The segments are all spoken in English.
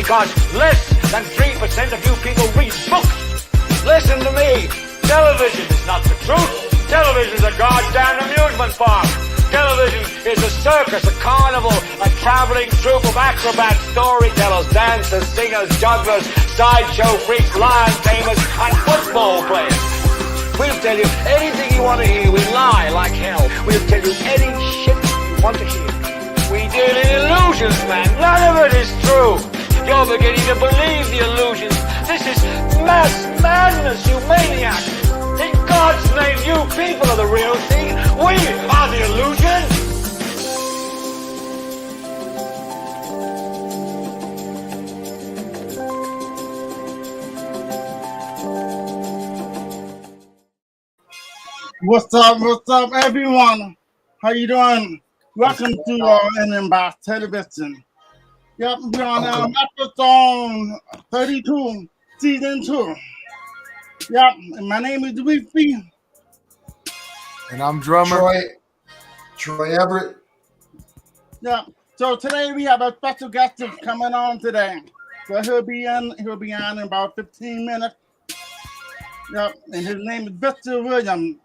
because less than 3% of you people read books. Listen to me. Television is not the truth. Television is a goddamn amusement park. Television is a circus, a carnival, a traveling troupe of acrobats, storytellers, dancers, singers, jugglers, sideshow freaks, lion tamers, and football players. We'll tell you anything you want to hear. We lie like hell. We'll tell you any shit you want to hear. We deal in illusions, man. None of it is true. You're beginning to believe the illusions. This is mass madness, you maniac. In God's name, you people are the real thing. We are the illusion. What's up, everyone? How you doing? Welcome to Idiotbox Television. Yep, we're on episode 32, season 2. Yep, and my name is Weepy. And I'm drummer. Troy Everett. Yep. So today we have a special guest coming on today. So he'll be on in about 15 minutes. Yep, and his name is Victor Williams.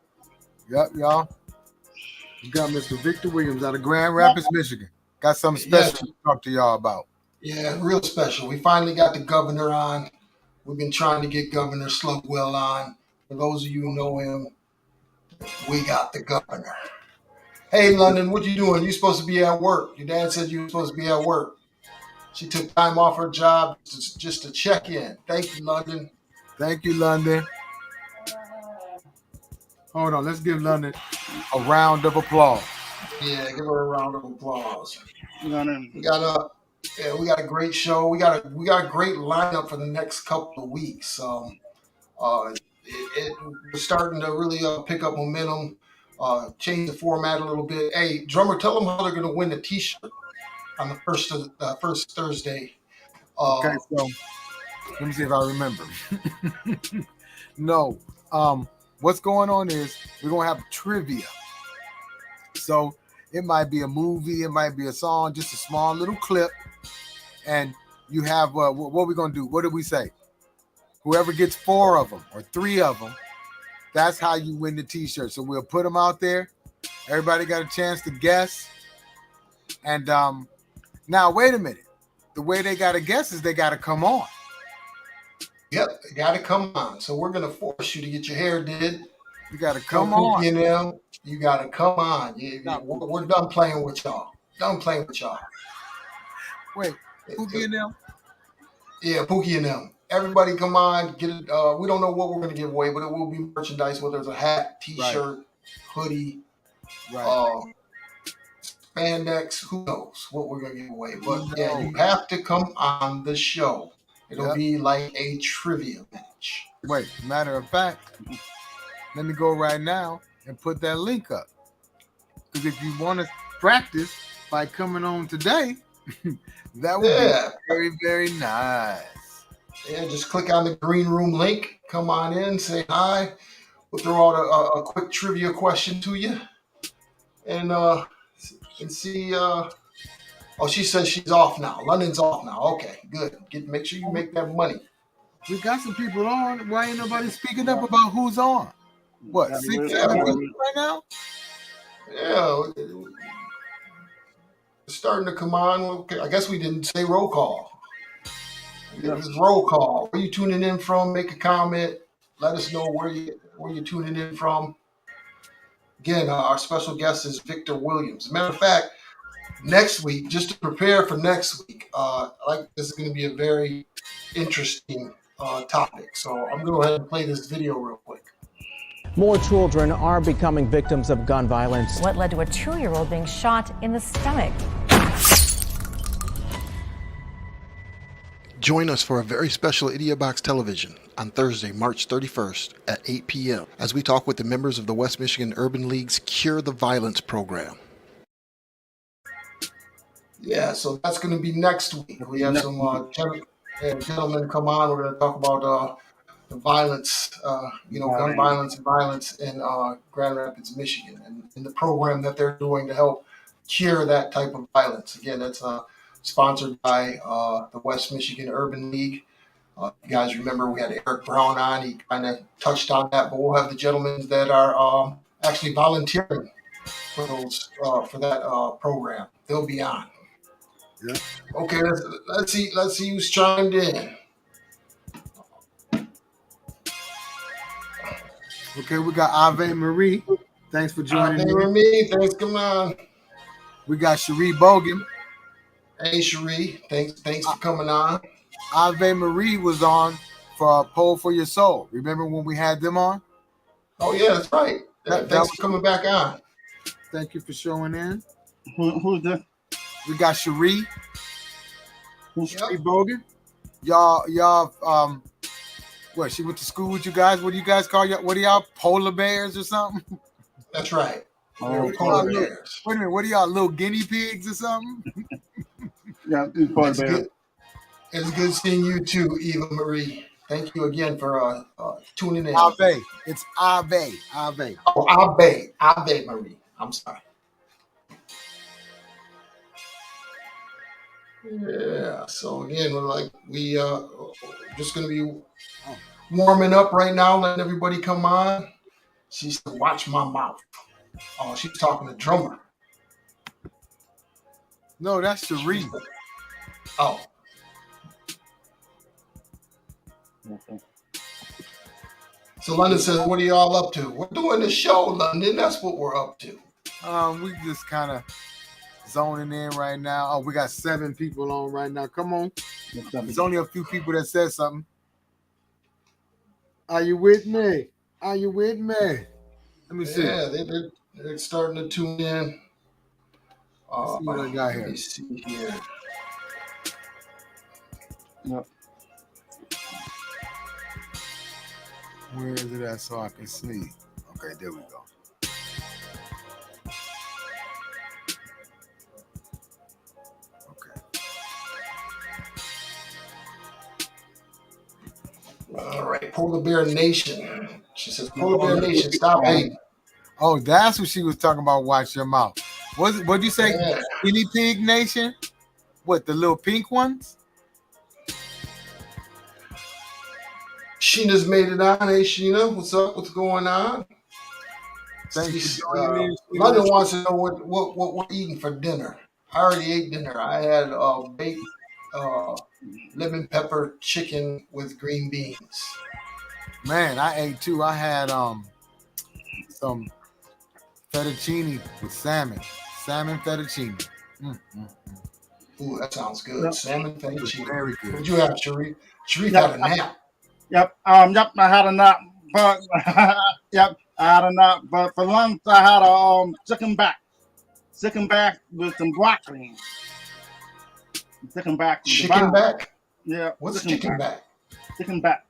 Yep, y'all. You got Mr. Victor Williams out of Grand Rapids, Michigan. Got something special to talk to y'all about. Yeah, real special. We finally got the governor on. We've been trying to get Governor Slugwell on. For those of you who know him, we got the governor. Hey, London, what you doing? You supposed to be at work. Your dad said you were supposed to be at work. She took time off her job just to check in. Thank you, London. Thank you, London. Hold on, let's give London a round of applause. Yeah, give her a round of applause. We got a great show. We got a great lineup for the next couple of weeks. We're starting to really pick up momentum, change the format a little bit. Hey, drummer, tell them how they're going to win the T-shirt on the first Thursday. Okay, so let me see if I remember. No, what's going on is we're going to have trivia. So it might be a movie, it might be a song, just a small little clip. And you have, what are we going to do? What did we say? Whoever gets 4 of them or 3 of them, that's how you win the T-shirt. So we'll put them out there. Everybody got a chance to guess. And now, wait a minute. The way they got to guess is they got to come on. Yep, they got to come on. So we're going to force you to get your hair did. You got to come on. You got to come on. We're done playing with y'all. Wait, Pookie and them? Yeah, Pookie and them. Everybody come on. Get it. We don't know what we're going to give away, but it will be merchandise, whether it's a hat, T-shirt, hoodie, spandex. Who knows what we're going to give away. But yeah, you have to come on the show. It'll be like a trivia match. Wait, matter of fact, let me go right now and put that link up. Because if you want to practice by coming on today, that would be very, very nice. Yeah, just click on the green room link. Come on in, say hi. We'll throw out a quick trivia question to you. And see... Oh, she says she's off now. London's off now. Okay, good. Make sure you make that money. We got some people on. Why ain't nobody speaking up about who's on? What, 6, 7 people right now? Yeah. It's starting to come on. Okay, I guess we didn't say roll call. This is roll call. Where you tuning in from? Make a comment. Let us know where you're tuning in from. Again, our special guest is Victor Williams. Matter of fact, next week, just to prepare for next week, this is going to be a very interesting topic. So I'm going to go ahead and play this video real quick. More children are becoming victims of gun violence. What led to a 2-year-old being shot in the stomach? Join us for a very special Idiotbox Television on Thursday, March 31st at 8 p.m. as we talk with the members of the West Michigan Urban League's Cure the Violence program. Yeah, so that's going to be next week. We have some gentlemen come on. We're going to talk about the violence, gun violence and violence in Grand Rapids, Michigan, and the program that they're doing to help cure that type of violence. Again, that's sponsored by the West Michigan Urban League. You guys remember we had Eric Brown on. He kind of touched on that, but we'll have the gentlemen that are actually volunteering for those for that program. They'll be on. Yeah. Okay, let's see who's chimed in. Okay, we got Ave Marie. Thanks for joining me. Thanks, come on. We got Cherie Bogan. Hey, Cherie, thanks for coming on. Ave Marie was on for Poll for Your Soul. Remember when we had them on? Oh yeah, that's right. Thanks for coming back on. Thank you for showing in. Who's this? We got Cherie. Who's Cherie Bogan. Y'all, what? She went to school with you guys. What do you guys call y'all? What are y'all, polar bears or something? That's right. Oh, Polar bears. Wait a minute. What are y'all, little guinea pigs or something? Yeah, these polar bears. It's good seeing you too, Eva Marie. Thank you again for tuning in. Ave. It's Ave. Ave. Oh, Ave Marie. I'm sorry. Yeah. So again, we just gonna be warming up right now, letting everybody come on. She said, "Watch my mouth." Oh, she's talking to drummer. No, that's Cherie. Oh. Okay. So London says, "What are y'all up to?" We're doing the show, London. That's what we're up to. We just kind of zoning in right now. Oh, we got 7 people on right now. Come on. There's only a few people that said something. Are you with me? Are you with me? Let me see. Yeah, they're starting to tune in. Let's see what I got here. Let me see here. Yep. Where is it at so I can see? Okay, there we go. Okay. All right, Polar Bear Nation. She says, "Polar Bear Nation, stop hating." Oh, that's what she was talking about. Watch your mouth. What'd you say? Yeah. Guinea Pig Nation? What, the little pink ones? Sheena's made it on. Hey, Sheena, what's up? What's going on? Thanks for joining me. London wants to know what we're eating for dinner. I already ate dinner. I had baked lemon pepper chicken with green beans. Man, I ate too. I had some fettuccine with salmon. Salmon fettuccine. Ooh, that sounds good. Yep. Salmon fettuccine. Very good. What'd you have, Sharif? Sharif Yep. had a nap. Yep. Yep. I had a nap, but yep, I had a nap. But for lunch, I had a chicken back with some broccoli. Chicken back. Chicken back? Yeah. What's chicken back? Chicken back.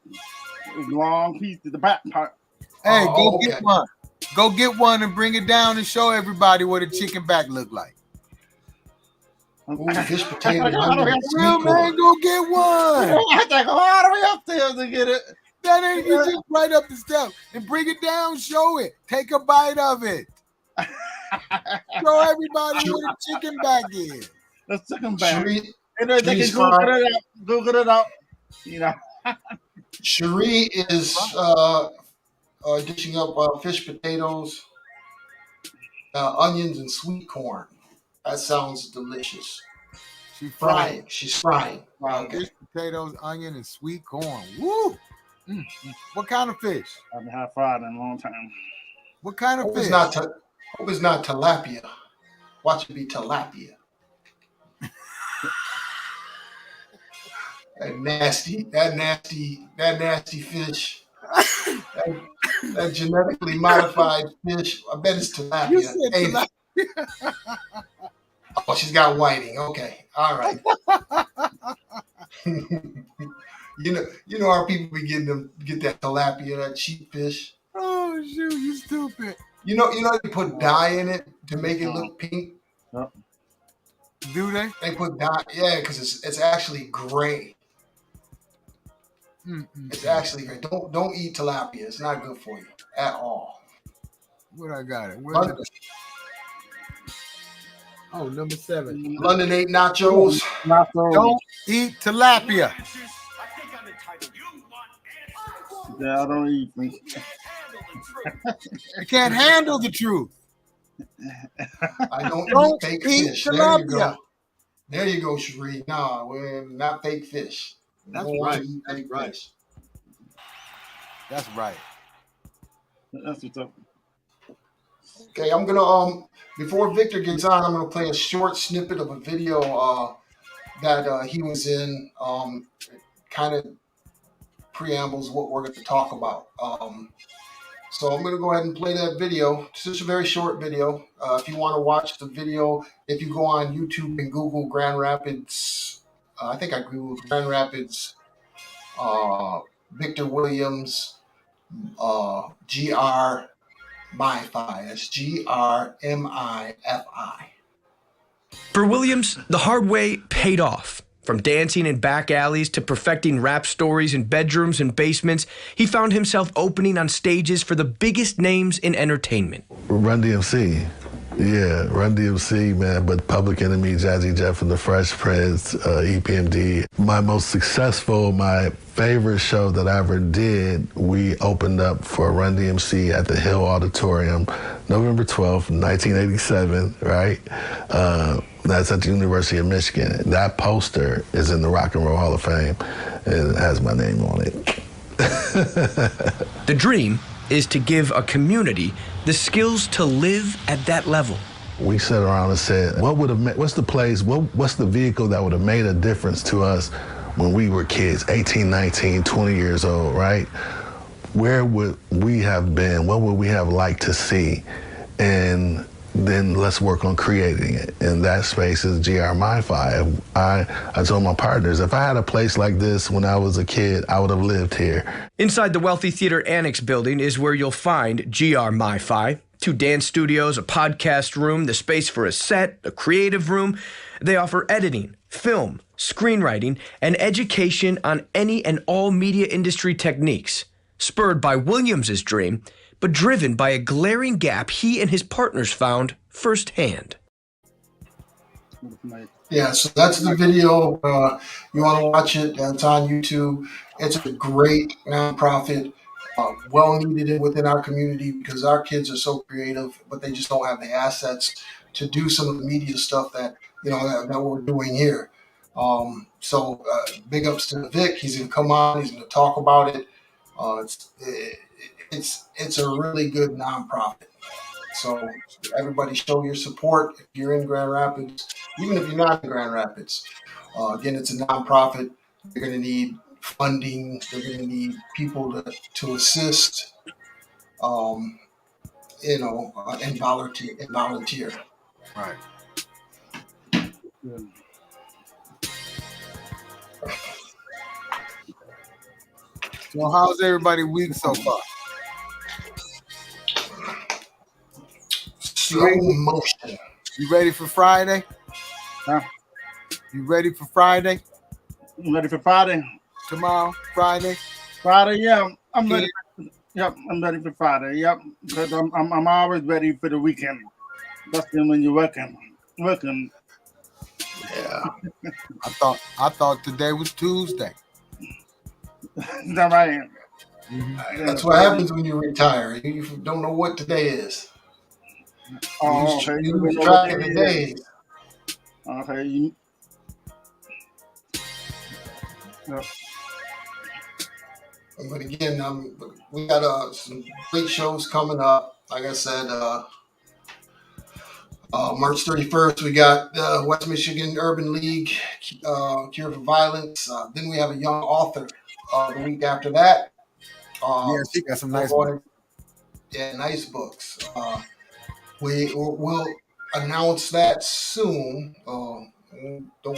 Long piece to the back part. Hey, Oh, get one. Go get one and bring it down and show everybody what a chicken back look like. Ooh, fish potato. Real man, go get one. I take all the way upstairs to get it. That ain't you just right up the step and bring it down, show it. Take a bite of it. Show everybody what a chicken back is. The chicken back. Cherie, And they can Google it out. You know. Cherie is dishing up fish potatoes, onions, and sweet corn. That sounds delicious. She's Frying. She's frying. Okay. Fish, potatoes, onion, and sweet corn. Woo! What kind of fish? I haven't had fried in a long time. What kind of Hope fish? it's not tilapia. Watch it be tilapia. That nasty fish. that genetically modified fish. I bet it's tilapia. You said Hey, tilapia. oh, she's got whiting. Okay. All right. You know our people be get that tilapia, that cheap fish. Oh shoot, you stupid. You know they put dye in it to make it look pink. Yep. Do they? They put dye, yeah, because it's actually gray. It's actually gray. Don't eat tilapia. It's not good for you at all. What I got it? Oh, number 7. London 8 nachos. Not so. Don't eat tilapia. Yeah, I don't eat fish. You can't handle the truth. I don't Don't eat fake eat fish. There you tilapia. go. There you go, Cherie. No, we're not fake fish. We That's don't want right. to eat That's fake right. fish. That's right. That's what's up. Okay, I'm gonna before Victor gets on, I'm gonna play a short snippet of a video that he was in. Kind of preambles what we're going to talk about. So I'm going to go ahead and play that video. It's just a very short video. If you want to watch the video, if you go on YouTube and Google Grand Rapids, I think I Googled Grand Rapids, Victor Williams, GR MiFi. That's GRMIFI. For Williams, the hard way paid off. From dancing in back alleys to perfecting rap stories in bedrooms and basements, he found himself opening on stages for the biggest names in entertainment. Run DMC. Yeah, Run DMC, man, but Public Enemy, Jazzy Jeff and the Fresh Prince, EPMD. My most successful, my favorite show that I ever did, we opened up for Run DMC at the Hill Auditorium, November 12th, 1987, right? That's at the University of Michigan. That poster is in the Rock and Roll Hall of Fame, and it has my name on it. The dream is to give a community the skills to live at that level. We sat around and said, what's the place, what's the vehicle that would have made a difference to us when we were kids, 18, 19, 20 years old, right? Where would we have been? What would we have liked to see? And then let's work on creating it. And that space is GR MiFi. I told my partners, if I had a place like this when I was a kid, I would have lived here. Inside the wealthy Theater Annex building is where you'll find GR MiFi, 2 dance studios, a podcast room, the space for a set, a creative room. They offer editing, film, screenwriting, and education on any and all media industry techniques, spurred by Williams's dream, but driven by a glaring gap he and his partners found firsthand. Yeah, so that's the video. You want to watch it? It's on YouTube. It's a great nonprofit, well needed within our community because our kids are so creative, but they just don't have the assets to do some of the media stuff that that we're doing here. So big ups to Vic. He's going to come on. He's going to talk about it. It's a really good nonprofit. So everybody show your support if you're in Grand Rapids, even if you're not in Grand Rapids. Again, it's a nonprofit. They're going to need funding. They're going to need people to assist, and volunteer. Right. So how's everybody week so far? Slow motion. You ready for Friday? Huh? You ready for Friday? You ready for Friday? Tomorrow, Friday? Friday, yeah. I'm ready. Yep, I'm ready for Friday. Yep, because I'm always ready for the weekend. Especially when you're working. Yeah. I thought today was Tuesday. Is that right? That's what happens when you retire. You don't know what today is. Oh, You okay. lose track of the days. Okay. Yep. But again, we got some great shows coming up. Like I said, March 31st, we got West Michigan Urban League, Cure for Violence. Then we have a young author the week after that. Yeah, she got some nice books. Yeah, nice books. We'll announce that soon. Don't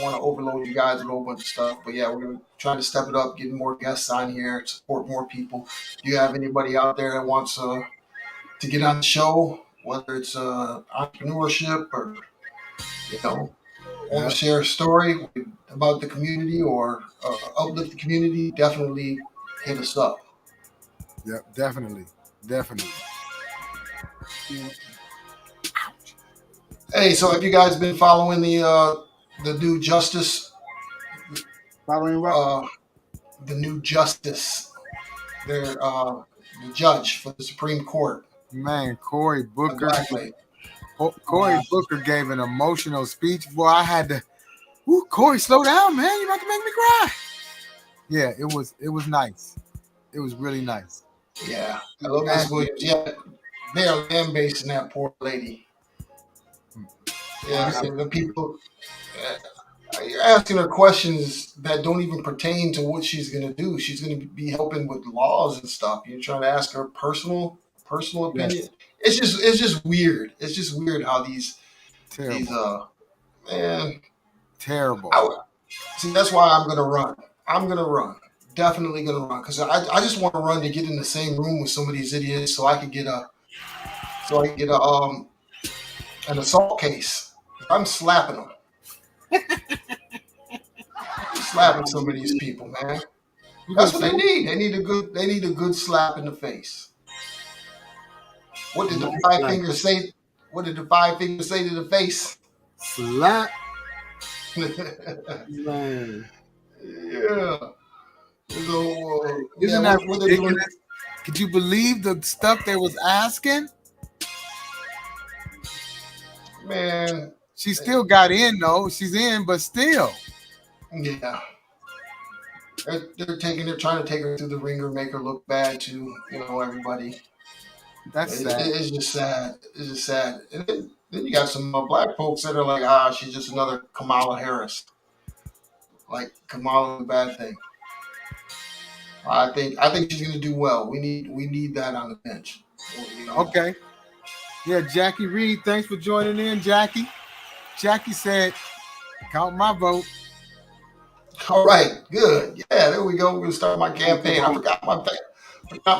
want to overload you guys with a whole bunch of stuff, but yeah, we're gonna try to step it up, get more guests on here, support more people. Do you have anybody out there that wants to get on the show, whether it's entrepreneurship or want to share a story about the community or uplift the community? Definitely hit us up. Yeah, definitely. Hey, so have you guys been following the new justice? Following what? The new justice. They're the judge for the Supreme Court. Man, Cory The Booker. black lady. Cory Booker gave an emotional speech. Boy, I had to. Ooh, Cory, slow down, man. You're about to make me cry. Yeah, it was nice. It was really nice. Yeah, I love Miss Williams. Yeah, they are lambasting that poor lady. Yeah, the people. You're asking her questions that don't even pertain to what she's going to do. She's going to be helping with laws and stuff. You're trying to ask her personal opinion. Yes. It's just weird. It's just weird how these Terrible. man. Terrible. See, that's why I'm going to run. I'm going to run. Definitely going to run because I just want to run to get in the same room with some of these idiots so I can get an assault case. I'm slapping them. Slapping some of these people, man. That's what they need. They need a good slap in the face. What did the five fingers say? What did the five fingers say to the face? Slap. Man. Yeah. So, Isn't that ridiculous? Could you believe the stuff they was asking? Man, she still got in though. She's in, but still. Yeah. They're trying to take her through the ringer, make her look bad to everybody. That's sad. It's just sad. It's just sad. And then you got some black folks that are like, she's just another Kamala Harris. Like Kamala, the bad thing. I think she's gonna do well. We need that on the bench. Okay. Yeah, Jackie Reed, thanks for joining in, Jackie. Jackie said, "Count my vote." All right, good. Yeah, there we go. We're gonna start my campaign. I forgot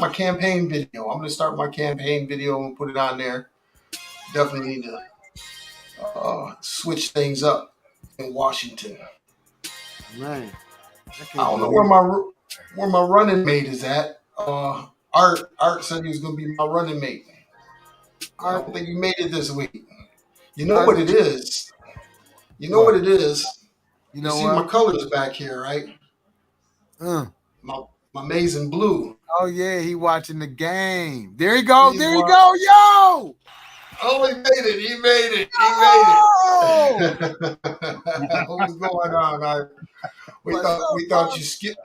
my campaign video. I'm gonna start my campaign video and put it on there. Definitely need to switch things up in Washington. Man, I don't know where my running mate is at. Art said he was gonna be my running mate. I don't think he made it this week. You know what it is? You know what it is? You see my colors back here, right? My amazing blue. Oh yeah, he watching the game. There you go. There you go, yo. Oh, he made it. He made it. What's going on? We thought you skipped.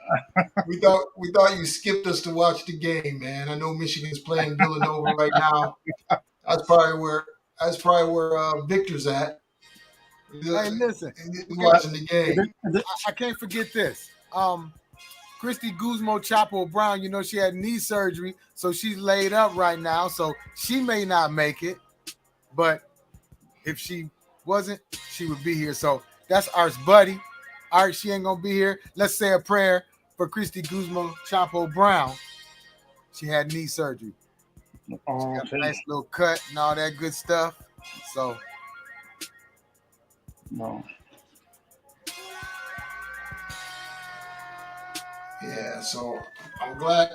We thought you skipped us to watch the game, man. I know Michigan's playing Villanova right now. That's probably where Victor's at. Hey, listen, watching the game. I can't forget this. Christy Guzmo Chapo Brown, she had knee surgery, so she's laid up right now. So she may not make it, but if she wasn't, she would be here. So that's Art's buddy. Art, she ain't gonna be here. Let's say a prayer for Christy Guzmo Chapo Brown. She had knee surgery. She got a nice little cut and all that good stuff. So no. Yeah, so I'm glad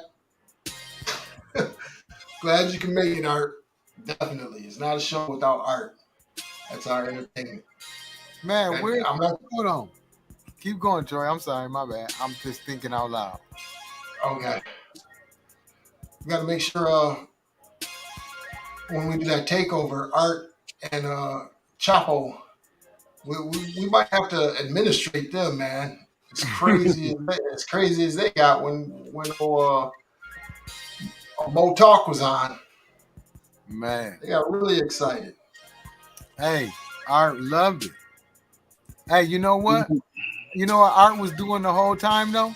you can make it, Art. Definitely. It's not a show without Art. That's our entertainment. Man, hold on. Keep going, Troy. I'm sorry, my bad. I'm just thinking out loud. Okay. We gotta make sure when we do that takeover, Art and Chapo, we might have to administrate them, man. As crazy as they got when Mo Talk was on. Man, they got really excited. Hey, Art loved it. Hey, you know what? You know what Art was doing the whole time though?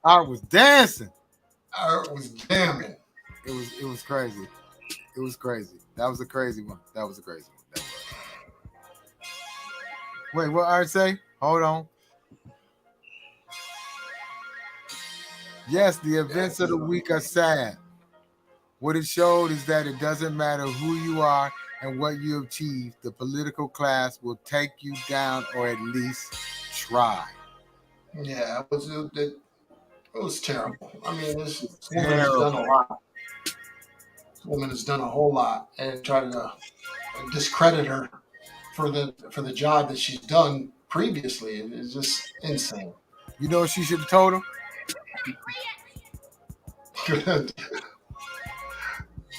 Art was dancing. Art was jamming. It was crazy. It was crazy. That was a crazy one. That was. Wait, what Art say? Hold on. Yes, the events of the week are sad. What it showed is that it doesn't matter who you are and what you achieve, the political class will take you down or at least try. Yeah, it was terrible. I mean, this woman has Terrible. done a lot. This woman has done a whole lot, and trying to discredit her for the job that she's done previously is just insane. You know what she should have told him?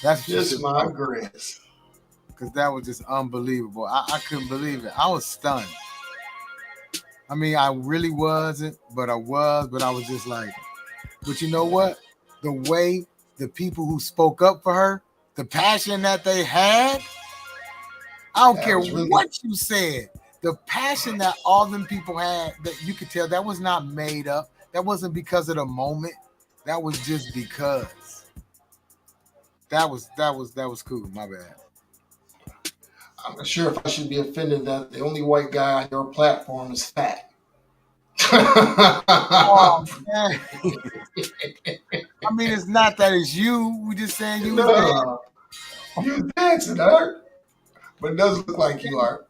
That's Kiss my grace. Because that was just unbelievable. I couldn't believe it. I was stunned. I mean, I really wasn't, but I was. But I was just like, but you know what? The way the people who spoke up for her, the passion that they had, I don't care what you said. The passion that all them people had, that you could tell that was not made up. That wasn't because of the moment. That was just because. That was cool. My bad. I'm not sure if I should be offended that the only white guy on your platform is fat. Oh, man. I mean, it's not that it's you. We just saying you. You dancing, Art, but it does look like you are.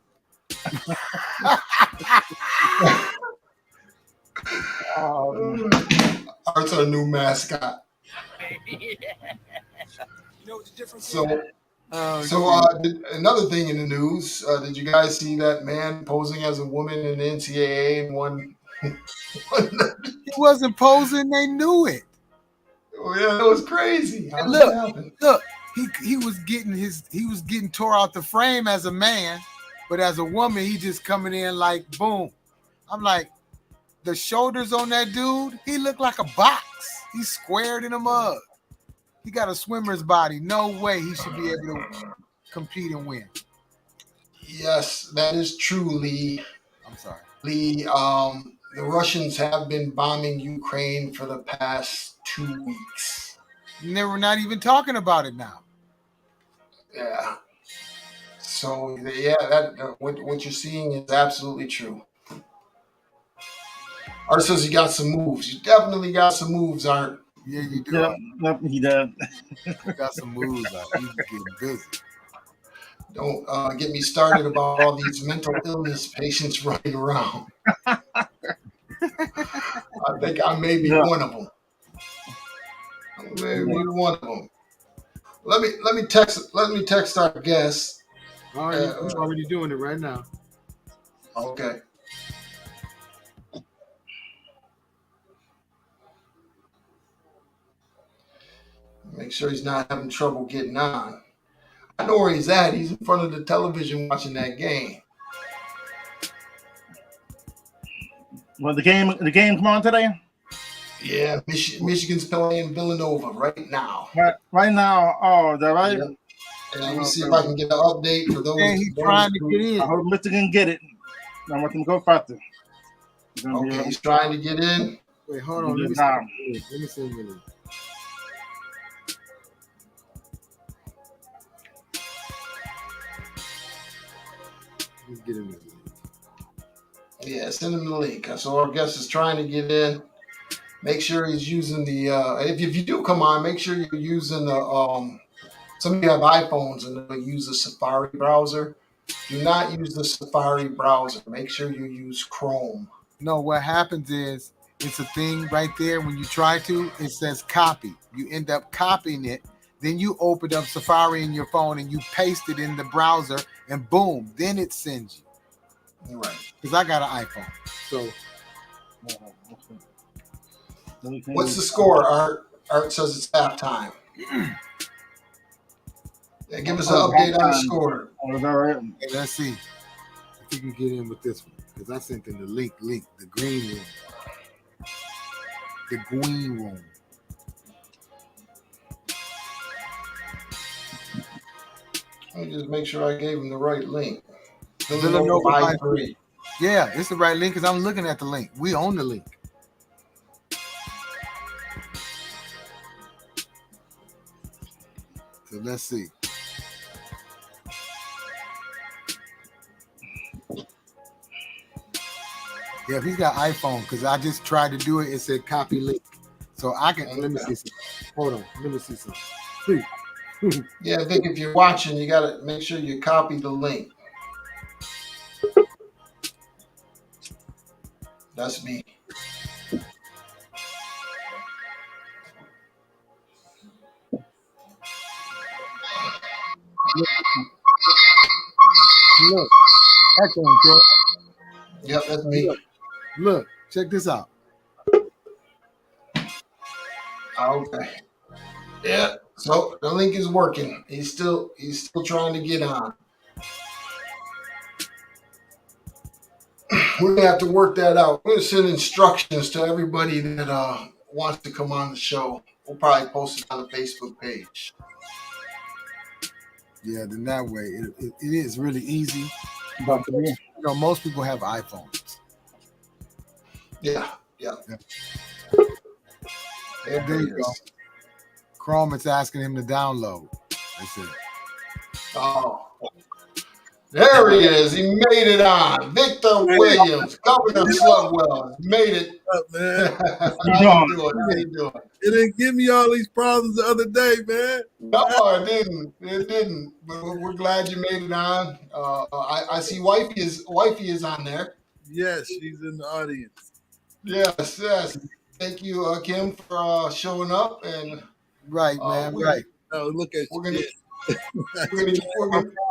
Art's our new mascot. So another thing in the news, did you guys see that man posing as a woman in the NCAA and won? He wasn't posing, they knew it. Oh yeah, that was crazy. How did Look, that happen? look, he was getting tore out the frame as a man, but as a woman, he just coming in like boom. I'm like, the shoulders on that dude, he looked like a box. He's squared in a mug. He got a swimmer's body. No way he should be able to compete and win. Yes, that is true, Lee. I'm sorry. Lee, the Russians have been bombing Ukraine for the past 2 weeks. And they were not even talking about it now. Yeah. So, yeah, that what you're seeing is absolutely true. Art says you got some moves. You definitely got some moves, Art. Yeah, you do. Yep, he does. You got some moves. He's getting busy. Don't get me started about all these mental illness patients running around. I think I may be one of them. I may be one of them. Let me text our guest. All right, I'm already doing it right now. Okay. Make sure he's not having trouble getting on. I know where he's at. He's in front of the television watching that game. Well, the game come on today? Yeah, Michigan's playing Villanova right now. Right now. Oh, is that right? Yep. And let me see if I can get an update for those. And he's trying to get in. I hope Michigan get it. I want them to go faster. Okay, he's trying to get in. Wait, hold on. Let me see you. Let's get in there. Yeah, send him the link. So our guest is trying to get in. Make sure he's using the. If you do come on, make sure you're using the. Some of you have iPhones and they use the Safari browser. Do not use the Safari browser. Make sure you use Chrome. No, what happens is it's a thing right there. When you try to, it says copy. You end up copying it. Then you open up Safari in your phone and you paste it in the browser, and boom, then it sends you. Right. Because I got an iPhone. So what's the score, Art? Art says it's halftime. Yeah, give us an update on the score. All right. Hey, let's see if we can get in with this one. Because I sent in the link, the green room. The green room. Let me just make sure I gave him the right link. Villanova by 3. Yeah, it's the right link because I'm looking at the link. We own the link. So let's see. Yeah, if he's got iPhone, because I just tried to do it, it said copy link. So I can, let me see something. Hold on, let me see something. See. Yeah, Vic, if you're watching, you got to make sure you copy the link. That's me. Look, echoing, bro. Yep, that's me. Look, check this out. Okay. Yeah. So the link is working. He's still trying to get on. We're gonna have to work that out. We're gonna send instructions to everybody that wants to come on the show. We'll probably post it on the Facebook page. Yeah, then that way it is really easy. But you know, most people have iPhones. Yeah. There you go. Chrome is asking him to download. That's it. Oh. There he is. He made it on. Victor Williams, Governor Slugwell, made it. Up, man. How you doing? How you doing? It didn't give me all these problems the other day, man. No, it didn't. It didn't. But we're glad you made it on. I see wifey is on there. Yes, she's in the audience. Yes. Thank you, Kim, for showing up. And right, man. Right. Oh, look at we're gonna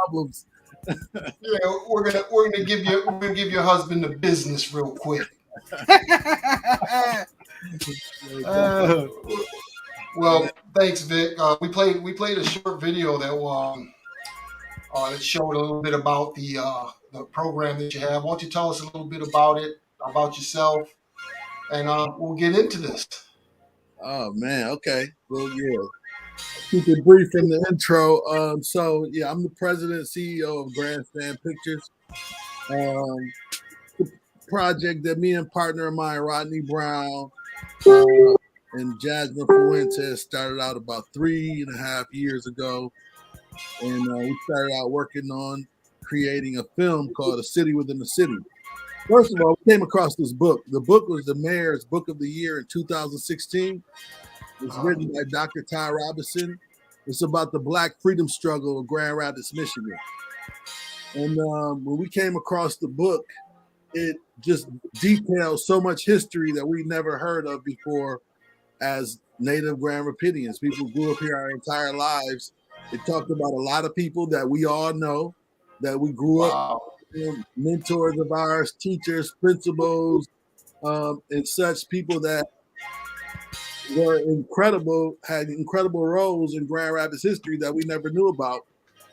problems. Yeah, we're gonna give your husband the business real quick. Well, thanks, Vic. We played a short video that showed a little bit about the program that you have. Why don't you tell us a little bit about it, about yourself, and we'll get into this. Oh man, okay. Well, yeah. Keep it brief in the intro. So yeah, I'm the president and CEO of Grandstand Pictures. The project that me and partner of mine, Rodney Brown, and Jasmine Fuentes started out about 3.5 years ago. And we started out working on creating a film called A City Within a City. First of all, we came across this book. The book was the mayor's book of the year in 2016. It's written by Dr. Ty Robinson. It's about the Black freedom struggle of Grand Rapids, Michigan. And when we came across the book, it just details so much history that we never heard of before as native Grand Rapidians. People grew up here our entire lives. It talked about a lot of people that we all know, that we grew up, mentors of ours, teachers, principals, and such people that were incredible, had incredible roles in Grand Rapids history that we never knew about,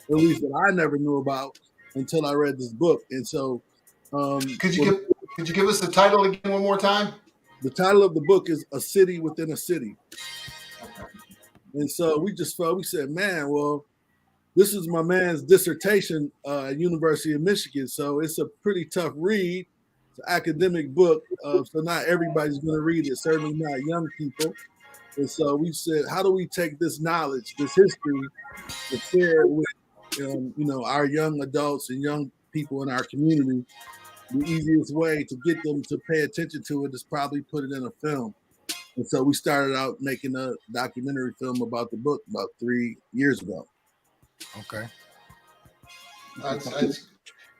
at least that I never knew about until I read this book. And so, could you give us the title again one more time? The title of the book is A City Within a City. And so we said, man, well, this is my man's dissertation at University of Michigan. So it's a pretty tough read. It's an academic book. So not everybody's going to read it, certainly not young people. And so we said, how do we take this knowledge, this history, and share it with our young adults and young people in our community? The easiest way to get them to pay attention to it is probably put it in a film. And so we started out making a documentary film about the book about 3 years ago. Okay.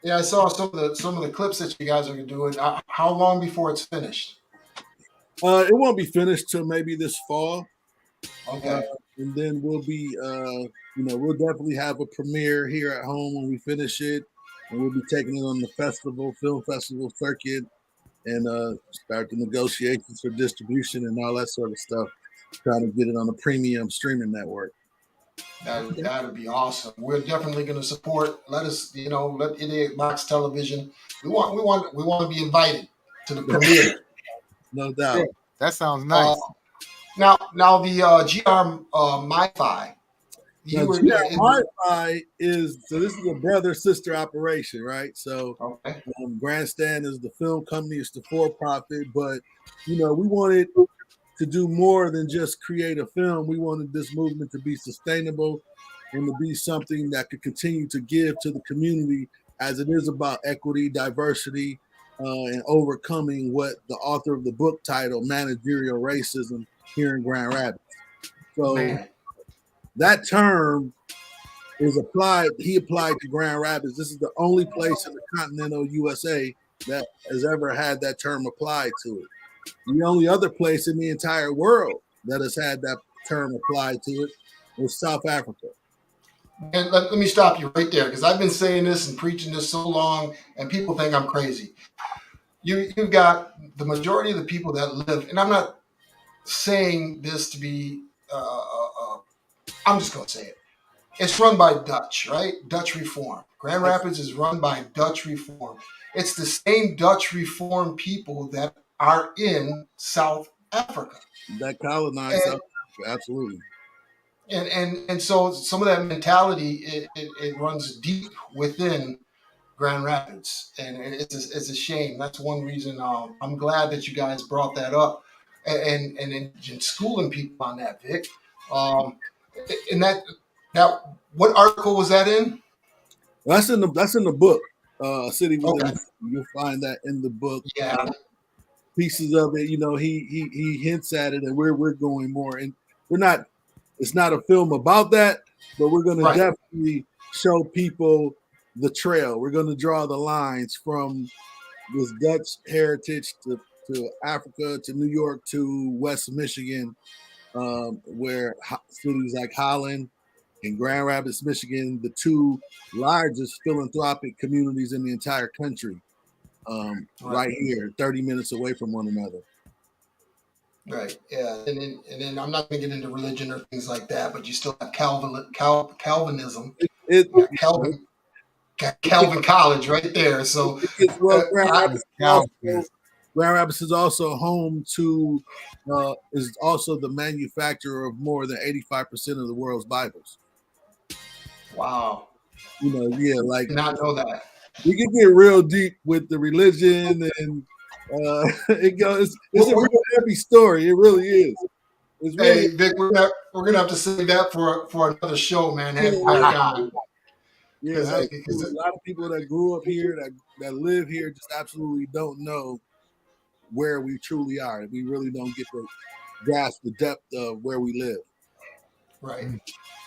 Yeah, I saw some of the clips that you guys are doing. How long before it's finished? It won't be finished till maybe this fall. Okay. And then we'll be, we'll definitely have a premiere here at home when we finish it. And we'll be taking it on the film festival circuit, and start the negotiations for distribution and all that sort of stuff, trying to get it on a premium streaming network. That'd be awesome. We're definitely going to support. Let Idiotbox Television. We want to be invited to the premiere. No doubt. Yeah, that sounds nice. Now the GR MiFi. MiFi is this is a brother sister operation, right? So Grandstand is the film company, it's the for-profit, but we wanted to do more than just create a film. We wanted this movement to be sustainable and to be something that could continue to give to the community, as it is about equity, diversity, and overcoming what the author of the book titled Managerial Racism here in Grand Rapids. So that term is applied. He applied to Grand Rapids. This is the only place in the continental USA that has ever had that term applied to it. The only other place in the entire world that has had that term applied to it was South Africa. And let me stop you right there, because I've been saying this and preaching this so long, and people think I'm crazy. You've got the majority of the people that live, and I'm not saying this to be, I'm just going to say it. It's run by Dutch, right? Dutch Reform. Grand Rapids is run by Dutch Reform. It's the same Dutch Reform people that are in South Africa. That colonized South Africa, absolutely. And so some of that mentality, it runs deep within Grand Rapids, and it's a shame. That's one reason I'm glad that you guys brought that up and schooling people on that, Vic. And that what article was that in? That's in the book. City Within. Okay. You'll find that in the book. Yeah. Pieces of it, he hints at it, and we're going more. And we're not. It's not a film about that, but we're going to definitely show people the trail. We're going to draw the lines from this Dutch heritage to Africa, to New York, to West Michigan, where cities like Holland and Grand Rapids, Michigan, the two largest philanthropic communities in the entire country, right here, 30 minutes away from one another. Right. Yeah. And then I'm not going to get into religion or things like that, but you still have Calvinism. Calvin College right there. So Grand Rapids is also home to is also the manufacturer of more than 85% of the world's Bibles. Wow. Like, did not know that. We can get real deep with the religion, and it goes. It's a real heavy story. It really is. It's really, hey, Vic, we're gonna have to save that for another show, man. Yeah, a lot of people that grew up here, that live here, just absolutely don't know where we truly are. We really don't get to grasp the depth of where we live. Right,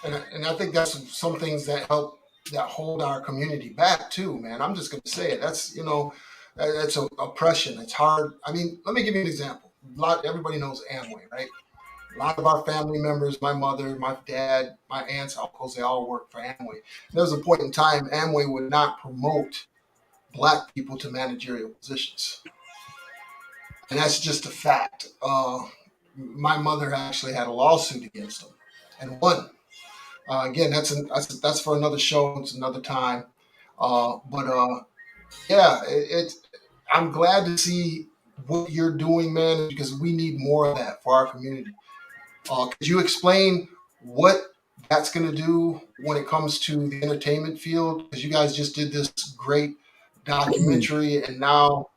and I think that's some things that hold our community back too, man. I'm just gonna say it. That's that's oppression. It's hard. I mean, let me give you an example. Everybody knows Amway, right? A lot of our family members, my mother, my dad, my aunts, uncles, they all work for Amway. There was a point in time Amway would not promote Black people to managerial positions. And that's just a fact. My mother actually had a lawsuit against them and won. Again, that's for another show. It's another time. I'm glad to see what you're doing, man, because we need more of that for our community. Could you explain what that's going to do when it comes to the entertainment field? Because you guys just did this great documentary, and now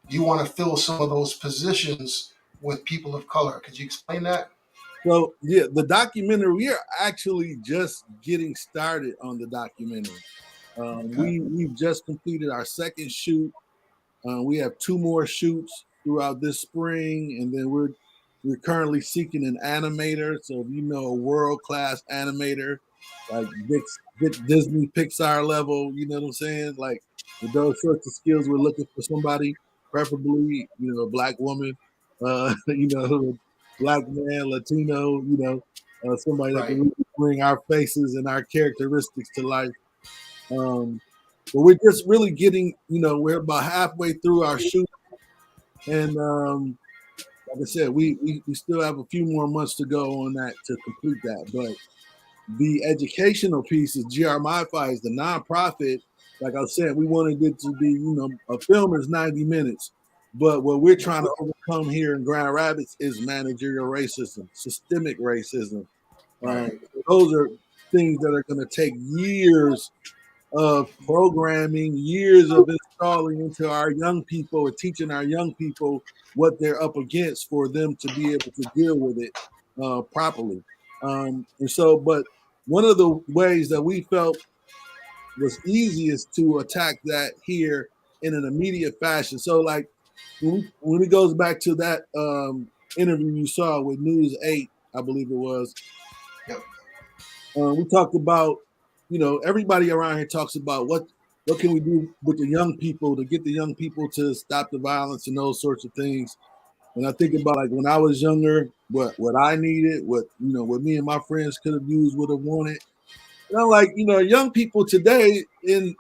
you want to fill some of those positions with people of color. Could you explain that? So, yeah, the documentary, we are actually just getting started on the documentary. We've just completed our second shoot. We have 2 more shoots throughout this spring, and then we're currently seeking an animator. So if you know a world-class animator, like big Disney Pixar level, you know what I'm saying? Like with those sorts of skills, we're looking for somebody, preferably, a Black woman, Black man, Latino, somebody that can really bring our faces and our characteristics to life. But we're just really getting, we're about halfway through our shoot, and like I said, we still have a few more months to go on that to complete that. But the educational piece is GR is the nonprofit. Like I said, we wanted it to be, a film is 90 minutes. But what we're trying to overcome here in Grand Rapids is managerial racism, systemic racism. Those are things that are going to take years of programming, years of installing into our young people and teaching our young people what they're up against for them to be able to deal with it properly. But one of the ways that we felt was easiest to attack that here in an immediate fashion. So like when it goes back to that interview you saw with News 8, I believe it was, We talked about, everybody around here talks about what can we do with the young people to get the young people to stop the violence and those sorts of things. And I think about like when I was younger, what I needed, what me and my friends could have used, would have wanted. And I'm like, young people today in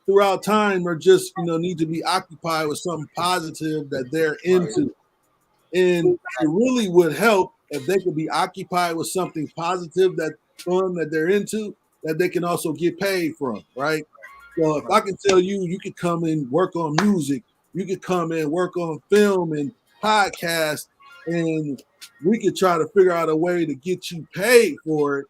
throughout time are just need to be occupied with something positive that they're into. And it really would help if they could be occupied with something positive, that fun that they're into, that they can also get paid from, right? So if I can tell you, you could come and work on music, you could come and work on film and podcast, and we could try to figure out a way to get you paid for it.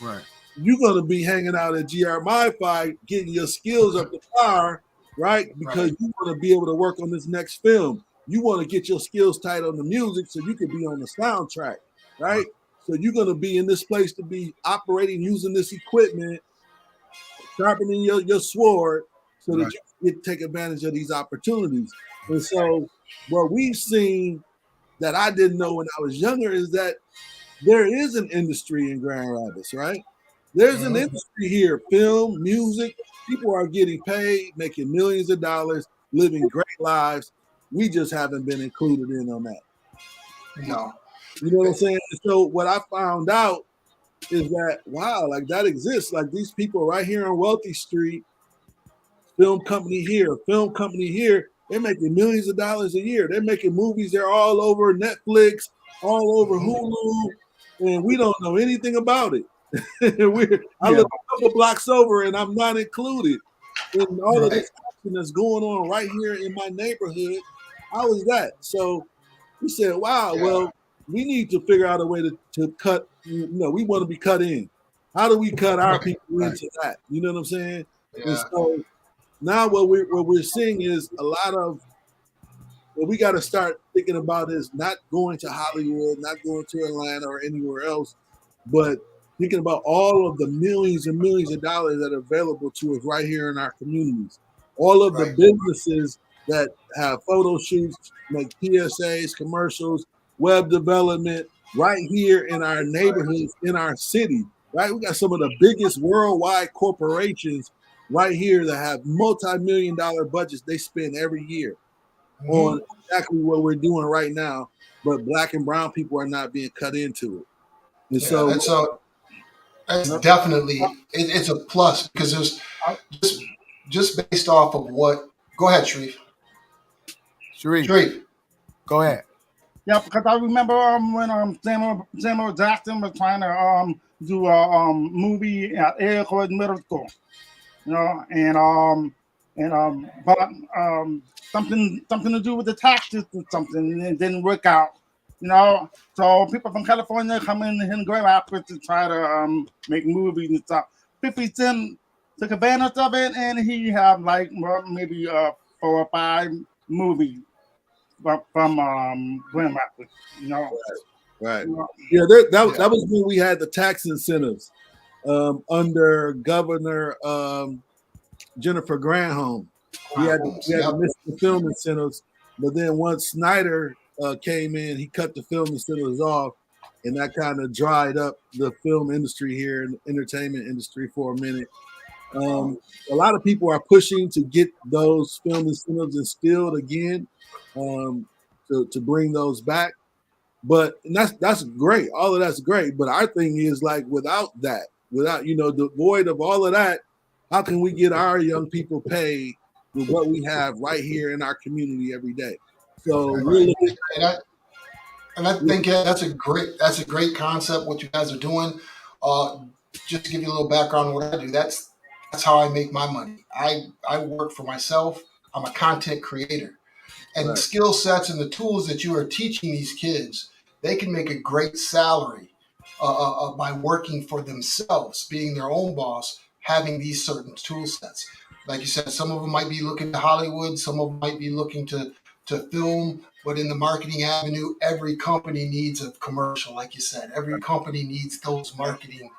Right. You're going to be hanging out at GR MiFi, getting your skills up the fire, right? Because you want to be able to work on this next film. You want to get your skills tight on the music so you can be on the soundtrack, right? So you're going to be in this place to be operating, using this equipment, sharpening your sword so that you can take advantage of these opportunities. And so what we've seen that I didn't know when I was younger is that there is an industry in Grand Rapids, right? There's an industry here, film, music. People are getting paid, making millions of dollars, living great lives. We just haven't been included in on that. No. You know what I'm saying? So what I found out is that, wow, like that exists. Like these people right here on Wealthy Street, film company here, film company here, they're making millions of dollars a year. They're making movies. They're all over Netflix, all over Hulu, and we don't know anything about it. I live a couple blocks over, and I'm not included in all of this action that's going on right here in my neighborhood. How is that? So we said, wow, well, we need to figure out a way to cut, we want to be cut in. How do we cut our people into that? You know what I'm saying? Yeah. And so now what we're seeing is a lot of what we got to start thinking about is not going to Hollywood, not going to Atlanta or anywhere else, but thinking about all of the millions and millions of dollars that are available to us right here in our communities. All of the businesses that have photo shoots, make PSAs, commercials, web development right here in our neighborhoods, in our city, right? We got some of the biggest worldwide corporations right here that have multi-million-dollar budgets they spend every year on exactly what we're doing right now, but Black and brown people are not being cut into it. And so that's definitely it's a plus because there's just based off of what. Go ahead, Sharif. Sharif, go ahead. Yeah, because I remember when Samuel Jackson was trying to do a movie at Airport Middle School, and but something to do with the taxes or something, and it didn't work out. So people from California come in Grand Rapids to try to make movies and stuff. 50 Cent took advantage of it, and he have like maybe 4 or 5 movies from Grand Rapids. Right. Yeah, that was when we had the tax incentives under Governor Jennifer Granholm. We had to miss the film incentives, but then once Snyder came in, he cut the film incentives off, and that kind of dried up the film industry here and the entertainment industry for a minute. A lot of people are pushing to get those film incentives instilled again, to bring those back. But that's great. All of that's great. But our thing is like without devoid of all of that, how can we get our young people paid with what we have right here in our community every day? So really, and I think that's a great concept. What you guys are doing. Just to give you a little background on what I do. That's how I make my money. I work for myself. I'm a content creator, and the skill sets and the tools that you are teaching these kids, they can make a great salary by working for themselves, being their own boss, having these certain tool sets. Like you said, some of them might be looking to Hollywood, some of them might be looking to film, but in the marketing avenue, every company needs a commercial. Like you said, every company needs those marketing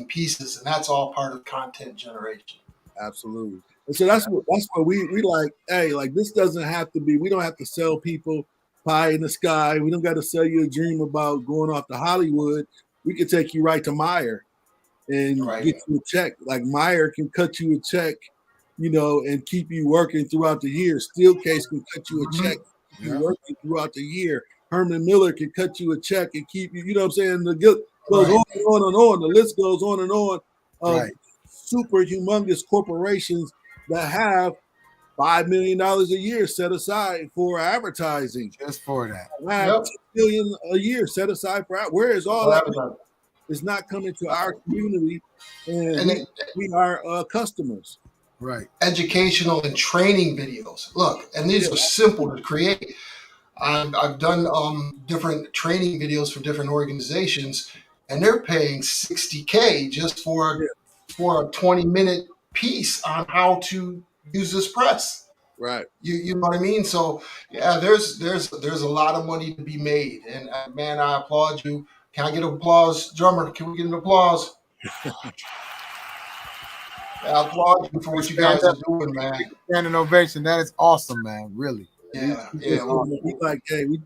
pieces, and that's all part of content generation. Absolutely. And so that's what we like. Hey, like this doesn't have to be. We don't have to sell people pie in the sky. We don't got to sell you a dream about going off to Hollywood. we could take you right to Meyer and get you a check. Like Meyer can cut you a check, you know, and keep you working throughout the year. Steelcase can cut you a check, keep you working throughout the year. Herman Miller can cut you a check and keep you, you know what I'm saying? The goes on and on and on. The list goes on and on of super humongous corporations that have $5 million a year set aside for advertising. Just for that. $2 million a year set aside for where is all that? It's not coming to our community, and we are customers. Right. Educational and training videos. Look, and these are simple to create. I've done different training videos for different organizations, and they're paying $60K just for a 20-minute piece on how to use this press. Right. You know what I mean? So yeah, there's a lot of money to be made, and man, I applaud you. Can I get an applause, drummer? Can we get an applause? I applaud you for what you guys are doing, man. Standing ovation. That is awesome, man. Really. Yeah. We like, hey, we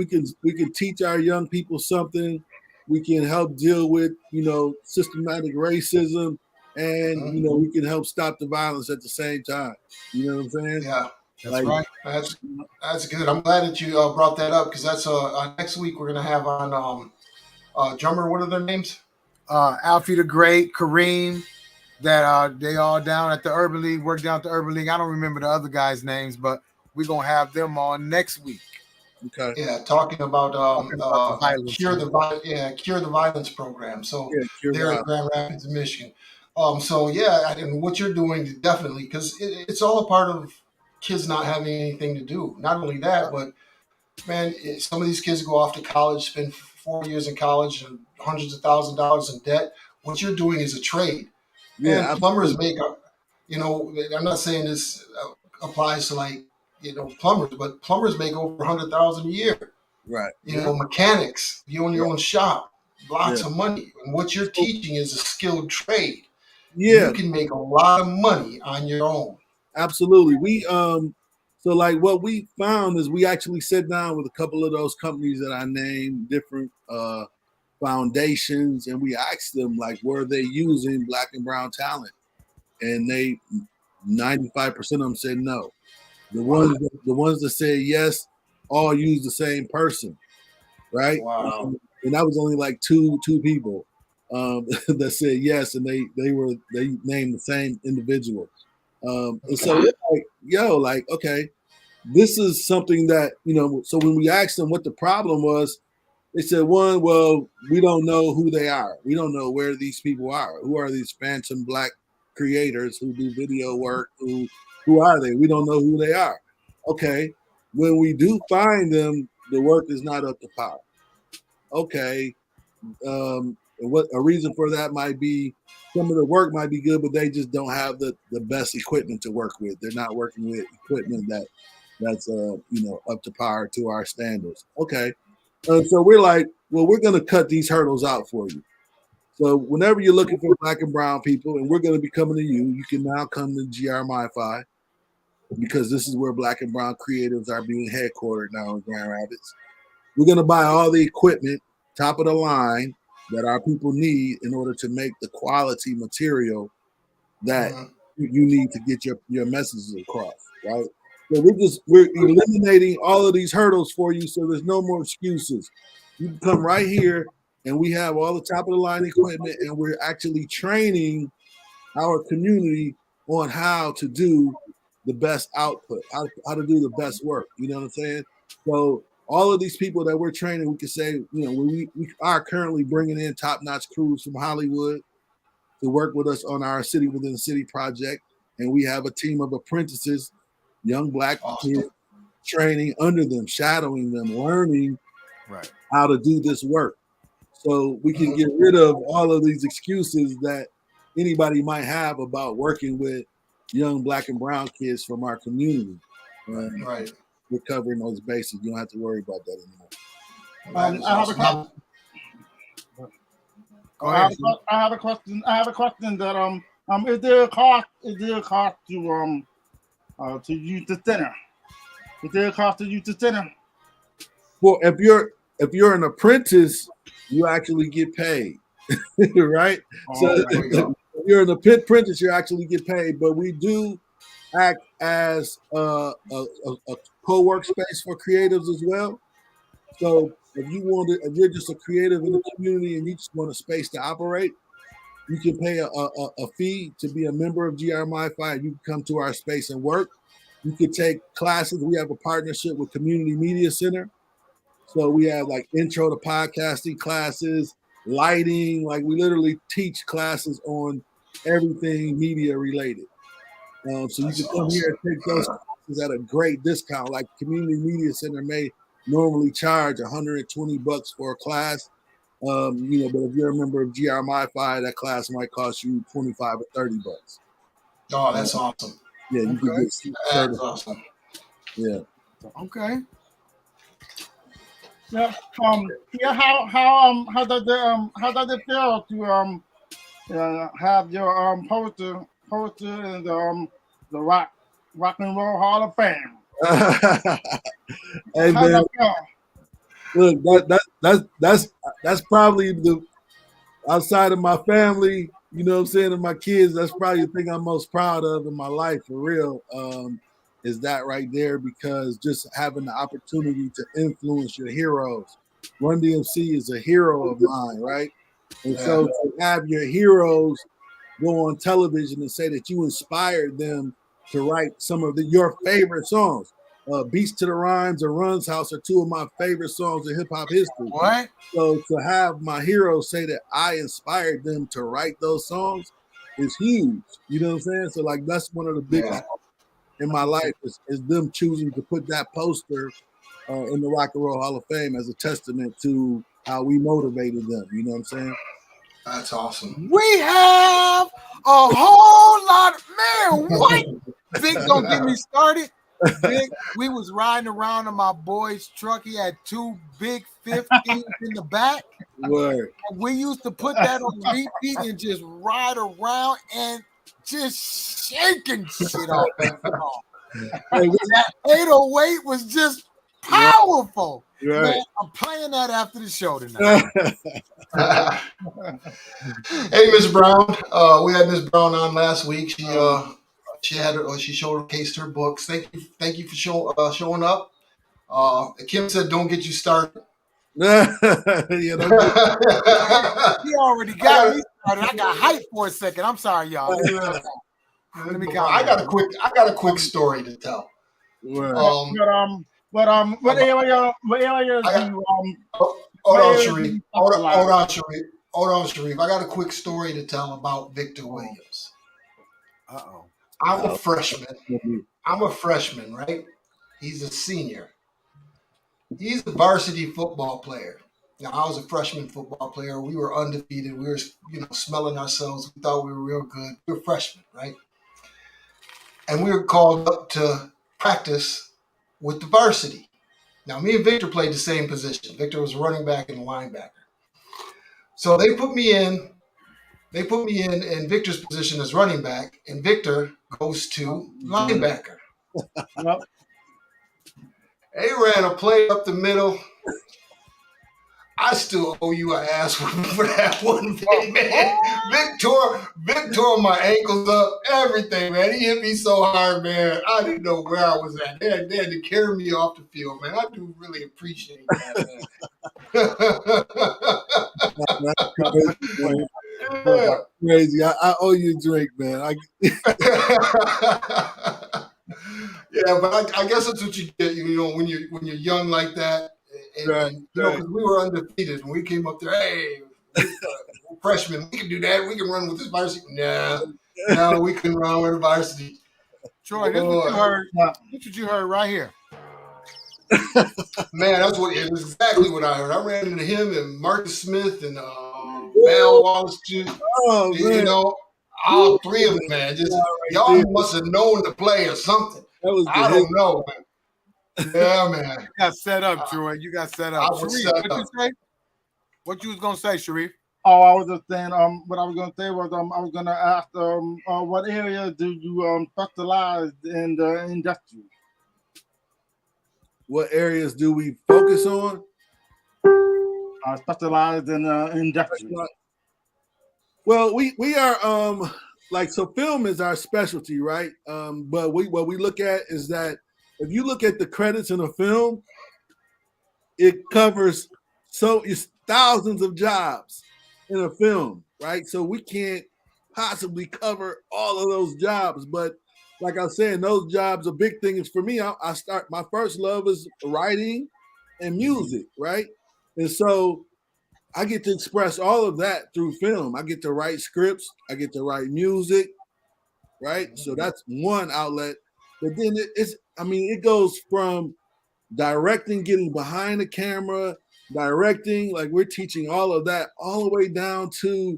can teach our young people something. We can help deal with, you know, systematic racism, and you know, we can help stop the violence at the same time. You know what I'm saying? Yeah, that's right. That's good. I'm glad that you brought that up, because that's next week we're gonna have on drummer. What are their names? Alfie the Great, Kareem. That they all down at the Urban League, work down at the Urban League. I don't remember the other guys' names, but we're gonna have them on next week. Okay. Yeah, talking about cure the violence program. So they're in Grand Rapids, Michigan. So yeah, and what you're doing definitely, because it's all a part of kids not having anything to do. Not only that, but man, some of these kids go off to college, spend 4 years in college, and hundreds of thousands of dollars in debt. What you're doing is a trade. Yeah, and plumbers make you know, I'm not saying this applies to, like, you know, plumbers, but plumbers make over $100,000 a year. Right. You know, mechanics, you own your own shop, lots of money. And what you're teaching is a skilled trade. Yeah. You can make a lot of money on your own. Absolutely. We so like what we found is we actually sat down with a couple of those companies that I named, different foundations, and we asked them, like, were they using Black and brown talent? And they 95% of them said no. The ones that said yes all used the same person, right? Wow. And that was only like two people that said yes, and they named the same individual. And so it's like, yo, like, okay, this is something that, you know, so when we asked them what the problem was, they said, one, well, we don't know who they are. We don't know where these people are. Who are these phantom Black creators who do video work? Who are they? We don't know who they are. Okay, when we do find them, the work is not up to par. Okay, what a reason for that might be, some of the work might be good, but they just don't have the best equipment to work with. They're not working with equipment that's you know, up to par to our standards. Okay. So we're like, well, we're going to cut these hurdles out for you. So whenever you're looking for Black and brown people, and we're going to be coming to you, you can now come to GR MiFi, because this is where Black and brown creatives are being headquartered now in Grand Rapids. We're going to buy all the equipment, top of the line, that our people need in order to make the quality material that you need to get your messages across, right? So we're eliminating all of these hurdles for you, so there's no more excuses. You can come right here, and we have all the top of the line equipment, and we're actually training our community on how to do the best output, how to do the best work. You know what I'm saying? So all of these people that we're training, we can say, you know, we are currently bringing in top-notch crews from Hollywood to work with us on our City Within City project, and we have a team of apprentices, young Black kids, training under them, shadowing them, learning how to do this work. So we can get rid of all of these excuses that anybody might have about working with young Black and brown kids from our community. Right. We're covering those bases. You don't have to worry about that anymore. I have a question that is there a cost to use the center? Is there a cost to use the center? Well, if you're an apprentice, you actually get paid, right? So Oh, There we go. if you're in the pit apprentice, you actually get paid, but we do act as a co-work space for creatives as well. So if you're just a creative in the community and you just want a space to operate, you can pay a fee to be a member of GR MiFi, and you can come to our space and work. You could take classes. We have a partnership with Community Media Center. So we have like intro to podcasting classes, lighting, like we literally teach classes on everything media related. So you can come here and take those classes at a great discount. Like Community Media Center may normally charge $120 for a class. But if you're a member of GR MiFi, that class might cost you $25 or $30. Oh, that's awesome. Yeah, you can get That's awesome. Yeah. Okay. Yeah. Yeah. How does it feel to have your poster in the Rock and Roll Hall of Fame? Hey How man, that feel? look, that's probably the outside of my family, you know what I'm saying, and my kids, that's probably the thing I'm most proud of in my life for real. Is that right there, because just having the opportunity to influence your heroes. Run DMC is a hero of mine, right? And so to have your heroes go on television and say that you inspired them to write some of your favorite songs. Beats to the Rhymes and Run's House are two of my favorite songs in hip hop history. What? So to have my heroes say that I inspired them to write those songs is huge. You know what I'm saying? So like that's one of the biggest in my life is them choosing to put that poster in the Rock and Roll Hall of Fame as a testament to how we motivated them. You know what I'm saying? That's awesome. We have a whole lot. Man, what? Vic, don't get me started. Vic, we was riding around in my boy's truck. He had two big 15s in the back. Word. And we used to put that on repeat and just ride around and just shaking shit off. Hey, That 808 was just powerful. Right. Man, I'm playing that after the show tonight. Hey, Miss Brown. We had Miss Brown on last week. She showcased her books. Thank you for showing up. Kim said, "Don't get you started." You know, He already got me started. I got hyped for a second. I'm sorry, y'all. Let me I got a quick story to tell. Word. What area do you Hold on, Sharif. I got a quick story to tell about Victor Williams. Uh-oh. I'm a freshman, right? He's a senior. He's a varsity football player. Now, I was a freshman football player. We were undefeated. We were, smelling ourselves. We thought we were real good. We were freshmen, right? And we were called up to practice with the varsity. Now, me and Victor played the same position. Victor was a running back and a linebacker. So they put me in Victor's position as running back, and Victor goes to linebacker. Yep. They ran a play up the middle. I still owe you an ass for that one thing, man. Vic tore my ankles up, everything, man. He hit me so hard, man. I didn't know where I was at. They had to carry me off the field, man. I do really appreciate that, man. That's crazy. I owe you a drink, man. Yeah, but I guess that's what you get, when you're young like that. And because we were undefeated and we came up there, hey, we're freshmen, we can do that. We can run with this varsity. No, we can run with the varsity. Troy, this is what you heard. This is what you heard right here. Man, it was exactly what I heard. I ran into him and Marcus Smith and Val Wallace too. Oh, man. All three of them, man. Just y'all must have known the play or something. I don't know, man. Yeah, man. You got set up, Troy. You got set up. Sharif, what you say? What you was gonna say, Sharif? Oh, I was just saying. What I was gonna say was, I was gonna ask, what area do you specialize in the industry? What areas do we focus on? specialized in industry. Well, we are like, so film is our specialty, right? But what we look at is that if you look at the credits in a film, it covers it's thousands of jobs in a film, right? So we can't possibly cover all of those jobs. But like I was saying, those jobs, a big thing is for me, my first love is writing and music, right? And so I get to express all of that through film. I get to write scripts, I get to write music, right? So that's one outlet. But then it goes from directing, getting behind the camera, directing, like we're teaching all of that, all the way down to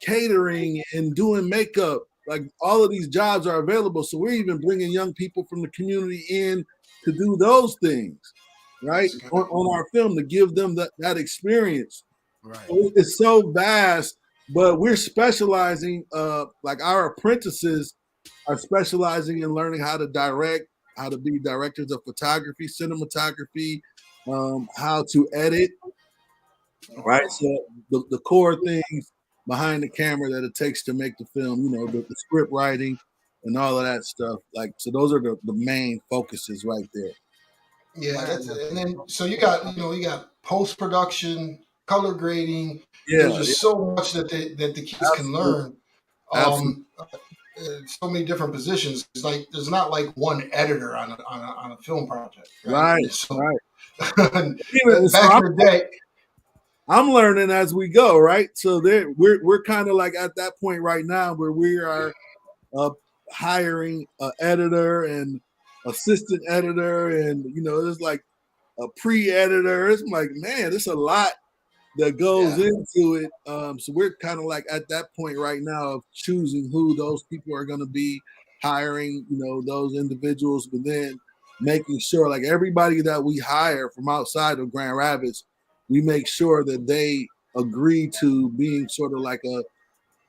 catering and doing makeup. Like all of these jobs are available. So we're even bringing young people from the community in to do those things, right? On our film, to give them that experience. Right. So it's so vast, but we're specializing, like our apprentices are specializing in learning how to direct, how to be directors of photography, cinematography, how to edit, right? So the core things behind the camera that it takes to make the film, the script writing and all of that stuff. Like, so those are the main focuses right there. Yeah, and then so you got post-production, color grading. Yeah, There's just so much that the kids can learn. Absolutely. So many different positions. It's like there's not like one editor on a film project, right? So, right. back in the day, I'm learning as we go, right? So we're kind of like at that point right now where we are hiring an editor and assistant editor, and there's like a pre-editor. It's like, man, there's a lot that goes into it. So we're kind of like at that point right now of choosing who those people are going to be, hiring, those individuals, but then making sure like everybody that we hire from outside of Grand Rapids, we make sure that they agree to being sort of like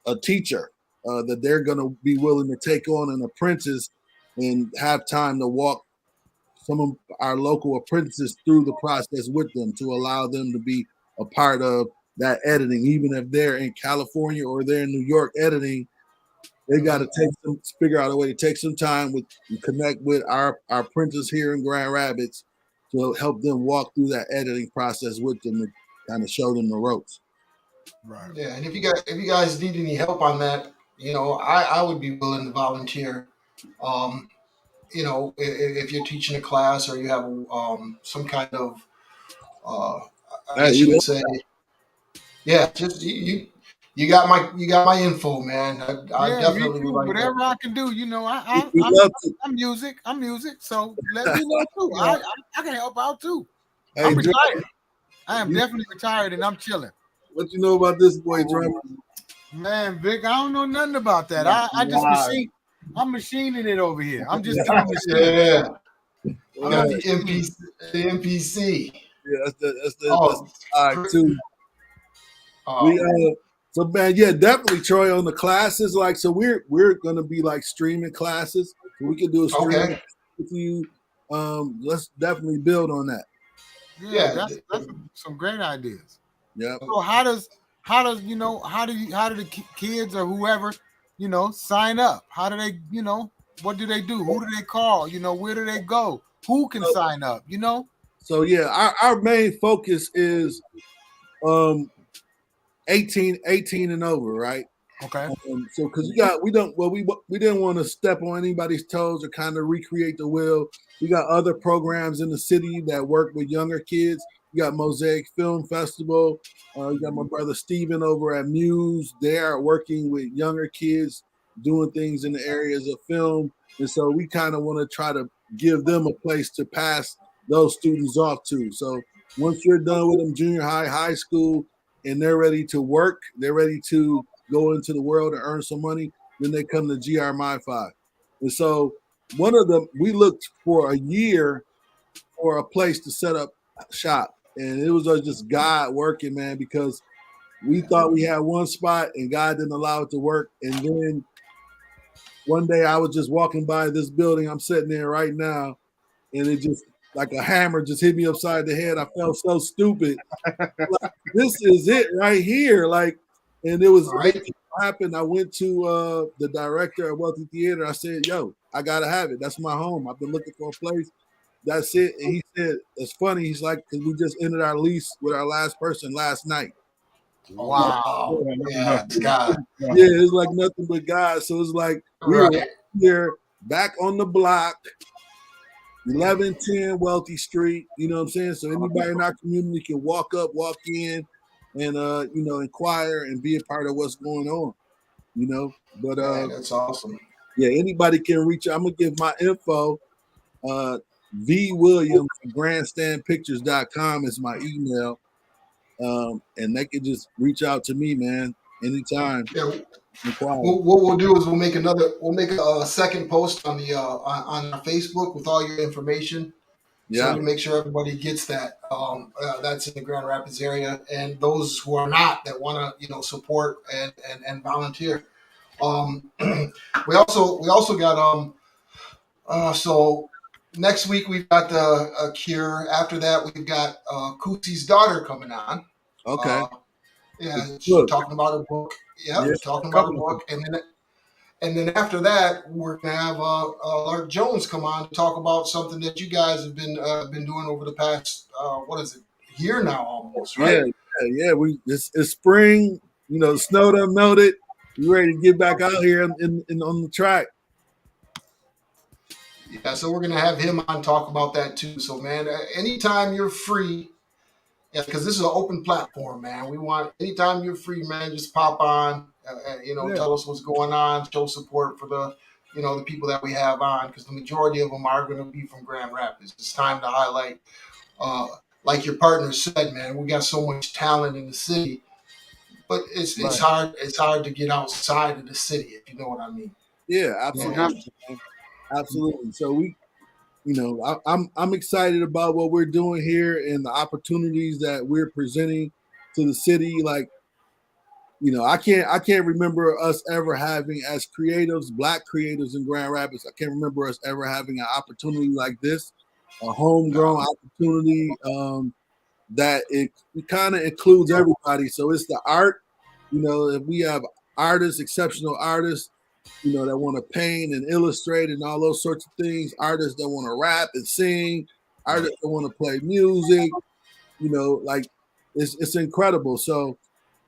a teacher, that they're going to be willing to take on an apprentice and have time to walk some of our local apprentices through the process with them to allow them to be a part of that editing. Even if they're in California or they're in New York editing, they got to figure out a way to take some time and connect with our apprentices here in Grand Rapids to help them walk through that editing process with them and kind of show them the ropes. Right. Yeah, and if you guys need any help on that, I would be willing to volunteer. If you're teaching a class or you have some kind of, I guess you would say, just you got my info, man. I definitely would like whatever that. I can do. I'm music. So let me know too. I can help out too. Hey, I'm retired. I am definitely retired, and I'm chilling. What you know about this boy, drummer? Man, Vic, I don't know nothing about that. I just machine. I'm machining it over here. I'm just doing the MPC. Yeah, that's the too. So man, definitely, Troy, on the classes. Like, so we're gonna be like streaming classes. So we can do a stream with you. Let's definitely build on that. Yeah, that's some great ideas. Yeah. So how do the kids or whoever, sign up? How do they, what do they do? Who do they call? Where do they go? Who can sign up? So yeah, our main focus is 18 and over, right? Okay. So because we didn't want to step on anybody's toes or kind of recreate the wheel. We got other programs in the city that work with younger kids. We got Mosaic Film Festival. You got my brother Steven over at Muse. They are working with younger kids, doing things in the areas of film. And so we kind of want to try to give them a place to pass those students off to. So once you're done with them, junior high, high school, and they're ready to work, they're ready to go into the world and earn some money, then they come to GR My5. And so we looked for a year for a place to set up shop. And it was just God working, man, because we thought we had one spot and God didn't allow it to work. And then one day I was just walking by this building I'm sitting there right now, and it just like a hammer just hit me upside the head. I felt so stupid. Like, this is it right here. Like, and it was Right. it happened. I went to the director of Wealthy Theater. I said, "Yo, I gotta have it. That's my home. I've been looking for a place. That's it." And he said, "It's funny." He's like, "Cause we just ended our lease with our last person last night." Wow. Yeah, it's God. Yeah, it's like nothing but God. So it's like we're Right. here back on the block, 1110 Wealthy Street. You know what I'm saying? So anybody in our community can walk up, walk in, and inquire and be a part of what's going on. You know, but Man, that's awesome. yeah, anybody can reach out. I'm gonna give my info. V Williams from grandstandpictures.com is my email. And they can just reach out to me, man, anytime. Yeah. What we'll do is we'll make a second post on the on our Facebook with all your information. Yeah. So we make sure everybody gets that. That's in the Grand Rapids area, and those who are not that want to support and volunteer. We also got so next week we've got the Cure. After that we've got Koosie's daughter coming on. Okay. Yeah, she's talking about her book. Yeah, talking about her book, and then after that, we're gonna have Lark Jones come on to talk about something that you guys have been doing over the past year now almost, right? Yeah. It's spring. The snow done melted. We ready to get back out here in on the track. Yeah, so we're gonna have him on talk about that too. So man, anytime you're free. Yeah, because this is an open platform, man. We want anytime you're free, man, just pop on, tell us what's going on, show support for the people that we have on, because the majority of them are going to be from Grand Rapids. It's time to highlight, like your partner said, man, we got so much talent in the city, but it's hard. It's hard to get outside of the city, if you know what I mean. Yeah, absolutely, absolutely. So I'm excited about what we're doing here and the opportunities that we're presenting to the city. Like, I can't remember us ever having, as creatives, Black creatives in Grand Rapids, I can't remember us ever having an opportunity like this, a homegrown opportunity that it kind of includes everybody. So it's the art, if we have artists, exceptional artists, that want to paint and illustrate and all those sorts of things, artists that want to rap and sing, artists that want to play music, like it's incredible. So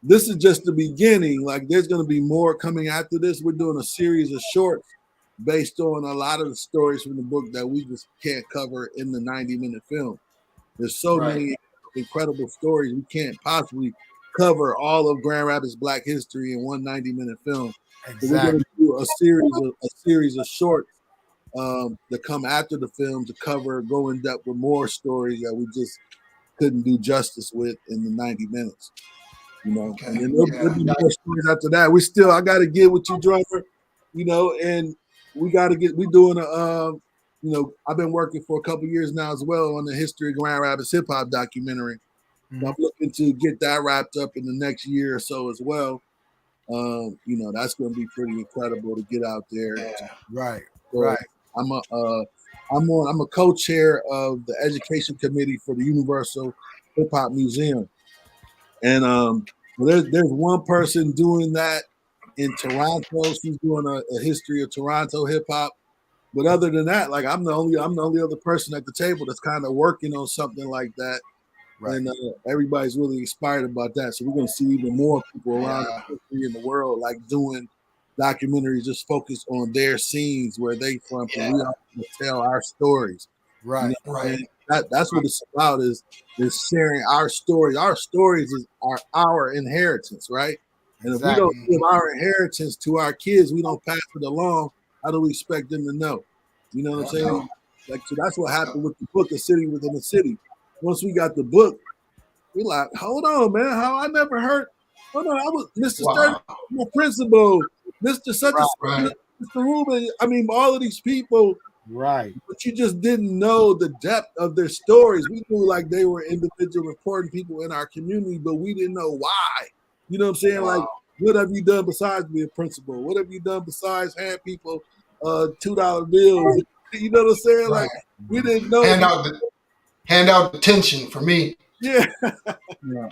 this is just the beginning. Like, there's going to be more coming after this. We're doing a series of shorts based on a lot of the stories from the book that we just can't cover in the 90-minute film. There's so many incredible stories. We can't possibly cover all of Grand Rapids Black history in one 90-minute film. Exactly. So we're going to do a series of shorts that come after the film to go in depth with more stories that we just couldn't do justice with in the 90 minutes. Okay. And then there'll be more stories after that. I got to get with you, drummer, and we're doing I've been working for a couple years now as well on the history of Grand Rapids HipHop documentary. Mm-hmm. I'm looking to get that wrapped up in the next year or so as well. That's going to be pretty incredible to get out there. Yeah. Right. So right. I'm a co-chair of the education committee for the Universal Hip Hop Museum, and there's one person doing that in Toronto. She's doing a history of Toronto hip hop. But other than that, like I'm the only other person at the table that's kind of working on something like that. Right. And everybody's really inspired about that. So we're going to see even more people around the country in the world like doing documentaries just focused on their scenes where they from. And we have to tell our stories. Right. Right. And that's what it's about is sharing our stories. Our stories are our inheritance, right? And if we don't give our inheritance to our kids, we don't pass it along, how do we expect them to know? You know what I'm saying? Like, so that's what happened with the book, A City Within a City. Once we got the book, we like, hold on, man. How I never heard. Hold on, I was Mr. Sturdy, my principal, Mr. Such and Mr. Rubin. I mean, all of these people. Right. But you just didn't know the depth of their stories. We knew like they were individual important people in our community, but we didn't know why. You know what I'm saying? Wow. Like, what have you done besides being a principal? What have you done besides hand people $2 bills? You know what I'm saying? Like, we didn't know. hand out detention for me. Yeah. Yeah.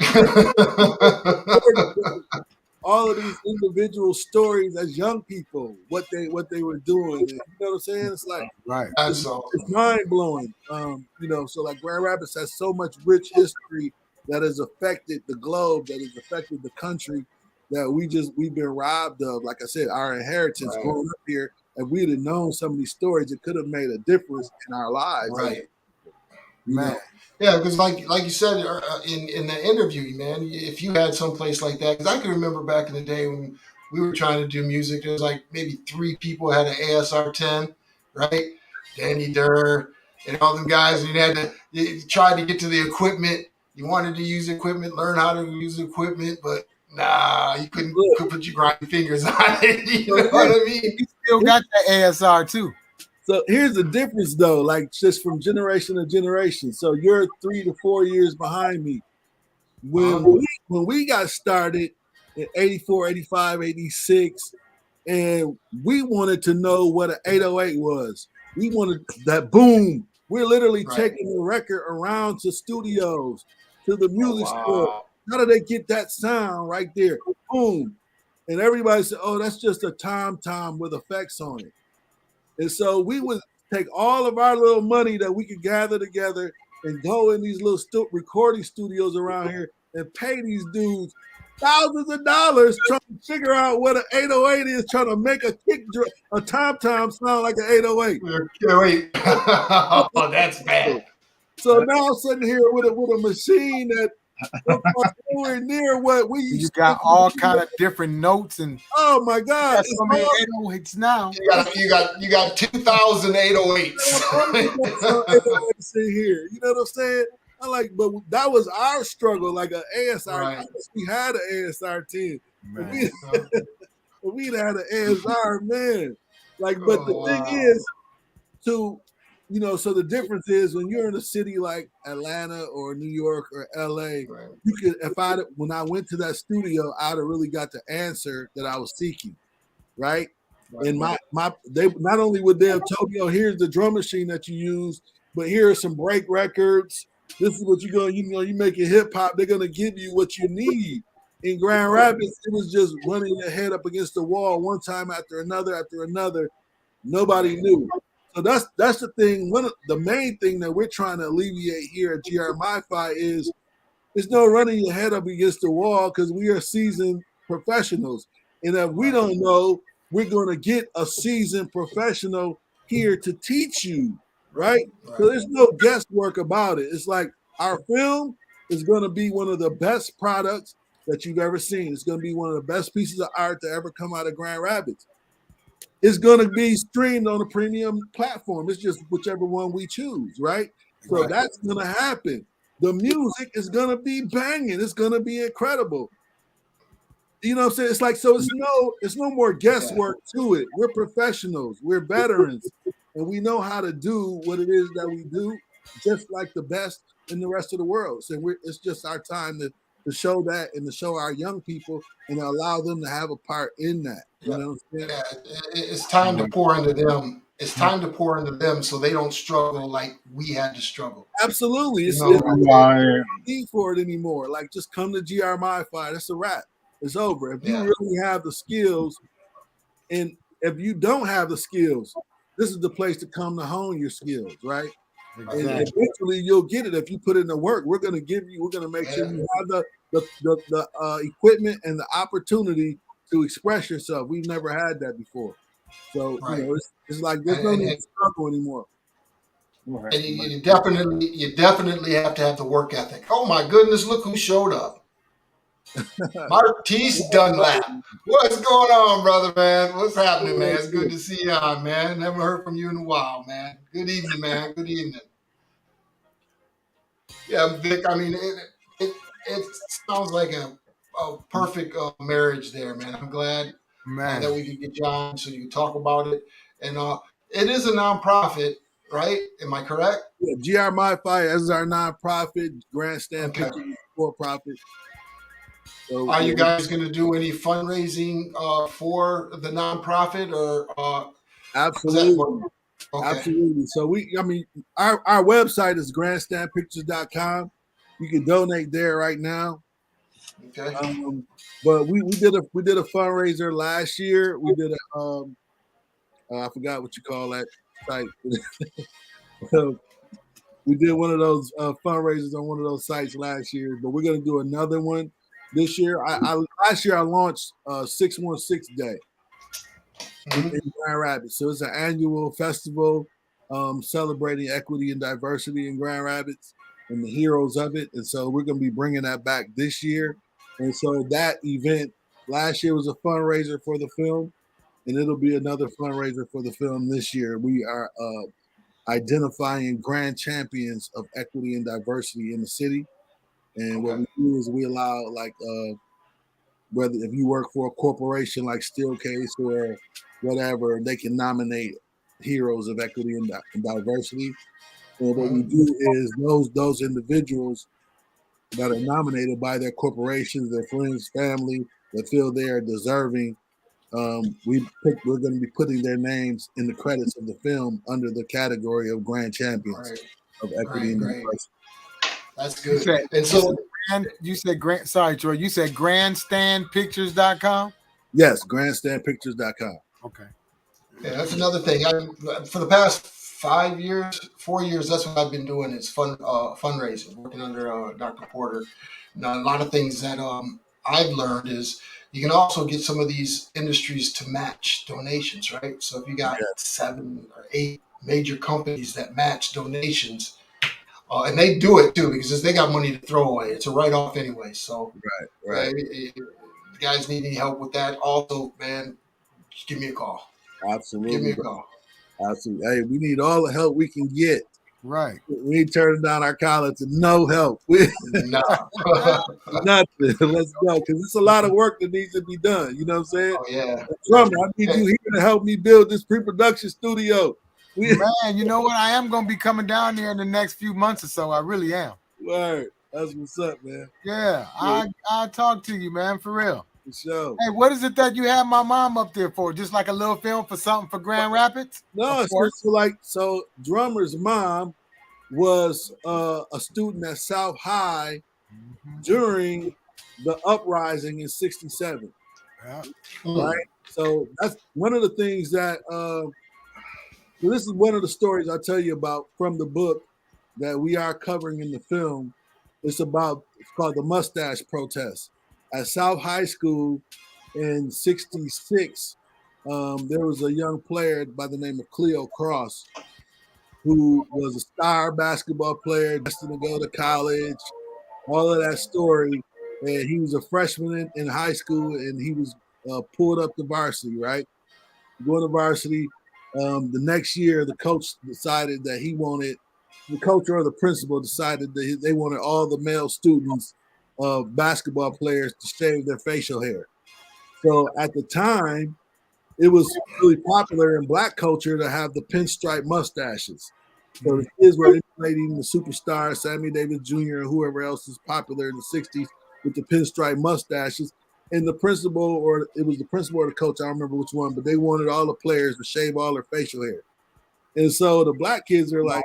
All of these individual stories as young people, what they were doing. And, you know what I'm saying? It's like Right. That's it's mind blowing. You know, so like Grand Rapids has so much rich history that has affected the globe, that has affected the country, that we've been robbed of. Like I said, our inheritance Right. growing up here. If we'd have known some of these stories, it could have made a difference in our lives. Right. You Man. know? Yeah, because like you said in the interview, man, if you had some place like that, because I can remember back in the day when we were trying to do music, there was like maybe 3 people had an ASR 10, right? Danny Durr and all them guys, and you tried to get to the equipment. You wanted to use equipment, learn how to use equipment, but nah, you couldn't put your grinding fingers on it. You know what I mean? You still got that ASR too. So here's the difference, though, like just from generation to generation. So you're 3 to 4 years behind me. When we got started in 84, 85, 86, and we wanted to know what an 808 was. We wanted that boom. We're literally taking the record around to studios, to the music store. How do they get that sound right there? Boom. And everybody said, oh, that's just a tom-tom with effects on it. And so we would take all of our little money that we could gather together and go in these little recording studios around here and pay these dudes thousands of dollars trying to figure out what an 808 is, trying to make a a tom-tom sound like an 808. Wait. Oh, that's bad. So now I'm sitting here with a machine that nowhere near what we used. You got all kind of different notes and oh my God, it's so many 808s now. You got 2,000 808s in here. You know what I'm saying? I like, but that was our struggle, like an ASR. Right. We had an ASR 10. We'd had an ASR, man. Like, but the thing is, you know, so the difference is when you're in a city like Atlanta or New York or LA, you could, when I went to that studio, I'd have really got the answer that I was seeking, right? And they not only would they have told me, oh, here's the drum machine that you use, but here are some break records. This is what you're going, you making hip hop, they're going to give you what you need. In Grand Rapids, it was just running your head up against the wall one time after another. Nobody knew. So that's the thing. The main thing that we're trying to alleviate here at GR MiFi is there's no running your head up against the wall because we are seasoned professionals. And if we don't know, we're going to get a seasoned professional here to teach you, right? So there's no guesswork about it. It's like our film is going to be one of the best products that you've ever seen. It's going to be one of the best pieces of art to ever come out of Grand Rapids. It's going to be streamed on a premium platform. It's just whichever one we choose, right? So that's going to happen. The music is going to be banging. It's going to be incredible. You know what I'm saying? It's like, so it's no more guesswork to it. We're professionals. We're veterans. And we know how to do what it is that we do, just like the best in the rest of the world. So it's just our time to show that and to show our young people and allow them to have a part in that. You know what I'm saying? Yeah, it's time to pour into them. It's time to pour into them so they don't struggle like we had to struggle. Absolutely. It's no need for it anymore. Like, just come to GR MiFi. That's a wrap. It's over. If you really have the skills, and if you don't have the skills, this is the place to come to hone your skills, right? Exactly. And eventually you'll get it if you put in the work. We're going to make sure you have the equipment and the opportunity to express yourself. We've never had that before. So, you know, it's like there's no need to struggle anymore. And you definitely have to have the work ethic. Oh my goodness, look who showed up. Martise Dunlap. What's going on, brother, man? What's happening, man? It's good to see you on, man. Never heard from you in a while, man. Good evening, man. Good evening. Yeah, Vic, I mean, it sounds like a perfect marriage there, man. I'm glad that we could get you on so you can talk about it. And it is a nonprofit, right? Am I correct? Yeah, GR MiFi is our nonprofit. Grandstand Pictures for profit. So, are you guys going to do any fundraising for the nonprofit or? Absolutely. Okay. Absolutely. So our website is grandstandpictures.com. You can donate there right now. Okay. But we did a fundraiser last year. We did I forgot what you call that site. We did one of those fundraisers on one of those sites last year, but we're gonna do another one this year. Last year I launched 616 Day in Grand Rapids. So it's an annual festival celebrating equity and diversity in Grand Rapids and the heroes of it. And so we're gonna be bringing that back this year. And so that event last year was a fundraiser for the film, and it'll be another fundraiser for the film this year. We are identifying grand champions of equity and diversity in the city. And what we do is we allow, like, whether if you work for a corporation like Steelcase or whatever, they can nominate heroes of equity and diversity. And what we do is those individuals that are nominated by their corporations, their friends, family, that feel they are deserving, we're going to be putting their names in the credits of the film under the category of grand champions of equity and diversity. That's good. You said grandstandpictures.com? Yes, grandstandpictures.com. Okay. Yeah, that's another thing. For the past 4 years, that's what I've been doing is fundraising, working under Dr. Porter. Now, a lot of things that I've learned is you can also get some of these industries to match donations, right? So if you got 7 or 8 major companies that match donations, and they do it too because they got money to throw away. It's a write-off anyway. So right. If you guys need any help with that, also, man, just give me a call. Absolutely. Give me a call. Absolutely. Hey, we need all the help we can get. Right. We ain't turning down our college to no help. Nah. Nothing. Let's go. Because it's a lot of work that needs to be done. You know what I'm saying? Oh, yeah. Drummer, I need you here to help me build this pre-production studio. Man, you know what? I am going to be coming down there in the next few months or so. I really am. Word. That's what's up, man. Yeah. I'll talk to you, man, for real. For sure. Hey, what is it that you have my mom up there for? Just like a little film for something for Grand Rapids? No, so Drummer's mom was a student at South High during the uprising in '67. Yeah. Right? So that's one of the things that this is one of the stories I'll tell you about from the book that we are covering in the film. It's called the Mustache Protest. At South High School in '66, there was a young player by the name of Cleo Cross who was a star basketball player, destined to go to college, all of that story. And he was a freshman in high school, and he was pulled up to varsity, right? Going to varsity. The next year, the coach decided that the coach or the principal decided that they wanted all the male students, basketball players, to shave their facial hair. So at the time, it was really popular in Black culture to have the pinstripe mustaches. So the kids were emulating the superstar Sammy Davis Jr. and whoever else was popular in the '60s with the pinstripe mustaches. And the principal, or it was the principal or the coach, I don't remember which one, but they wanted all the players to shave all their facial hair. And so the Black kids are like,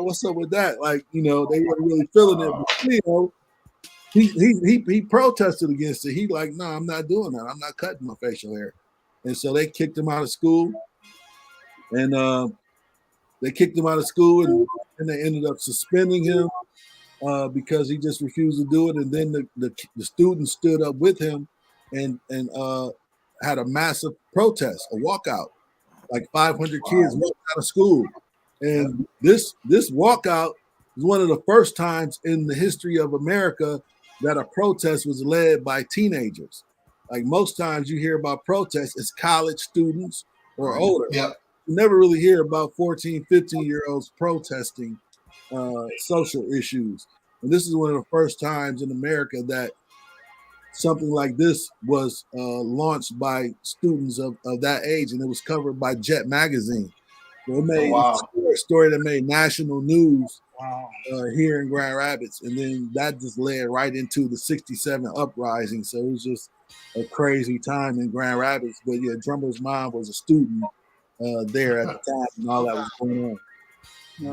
what's up with that? Like, they weren't really feeling it. But Cleo, he protested against it. He like, no, I'm not doing that. I'm not cutting my facial hair. And so they kicked him out of school. And and they ended up suspending him because he just refused to do it. And then the students stood up with him and had a massive protest, a walkout. Like 500 kids walked out of school. And this walkout was one of the first times in the history of America that a protest was led by teenagers. Like most times you hear about protests, it's college students or older. Yep. You never really hear about 14, 15-year-olds protesting social issues. And this is one of the first times in America that something like this was launched by students of that age, and it was covered by Jet Magazine. So it made a story that made national news here in Grand Rapids, and then that just led right into the '67 uprising. So it was just a crazy time in Grand Rapids. But yeah, Drummer's mom was a student there at the time and all that was going on.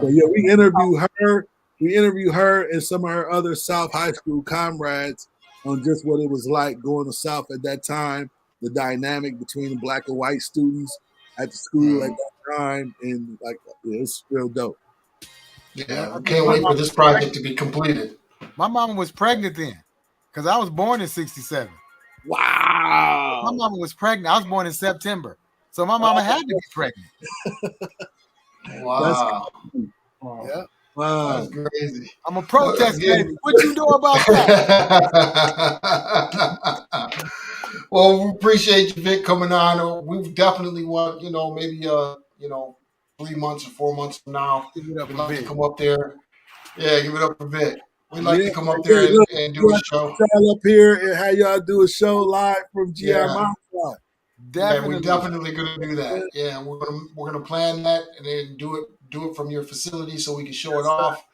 So yeah, we interviewed her. We interviewed her and some of her other South High School comrades on just what it was like going to South at that time, the dynamic between the black and white students at the school at that time, and like it's real dope. Yeah, I can't wait for this project to be completed. My mama was pregnant then, because I was born in '67. Wow. My mama was pregnant. I was born in September, so my mama had to be pregnant. Wow. Yeah. Wow. That's crazy. I'm a protest baby. What you know about that? Well, we appreciate you, Vic, coming on. We definitely want, maybe 3 months or 4 months from now, Give it up we'd for like to Vic. come up there. Yeah, give it up for Vic. We'd like to come up Yeah, there look, and do a show. Y'all up here and have y'all do a show live from GR Yeah. Mindfly. Yeah, we're definitely gonna do that. Yeah, we're gonna plan that and then do it from your facility so we can show it off.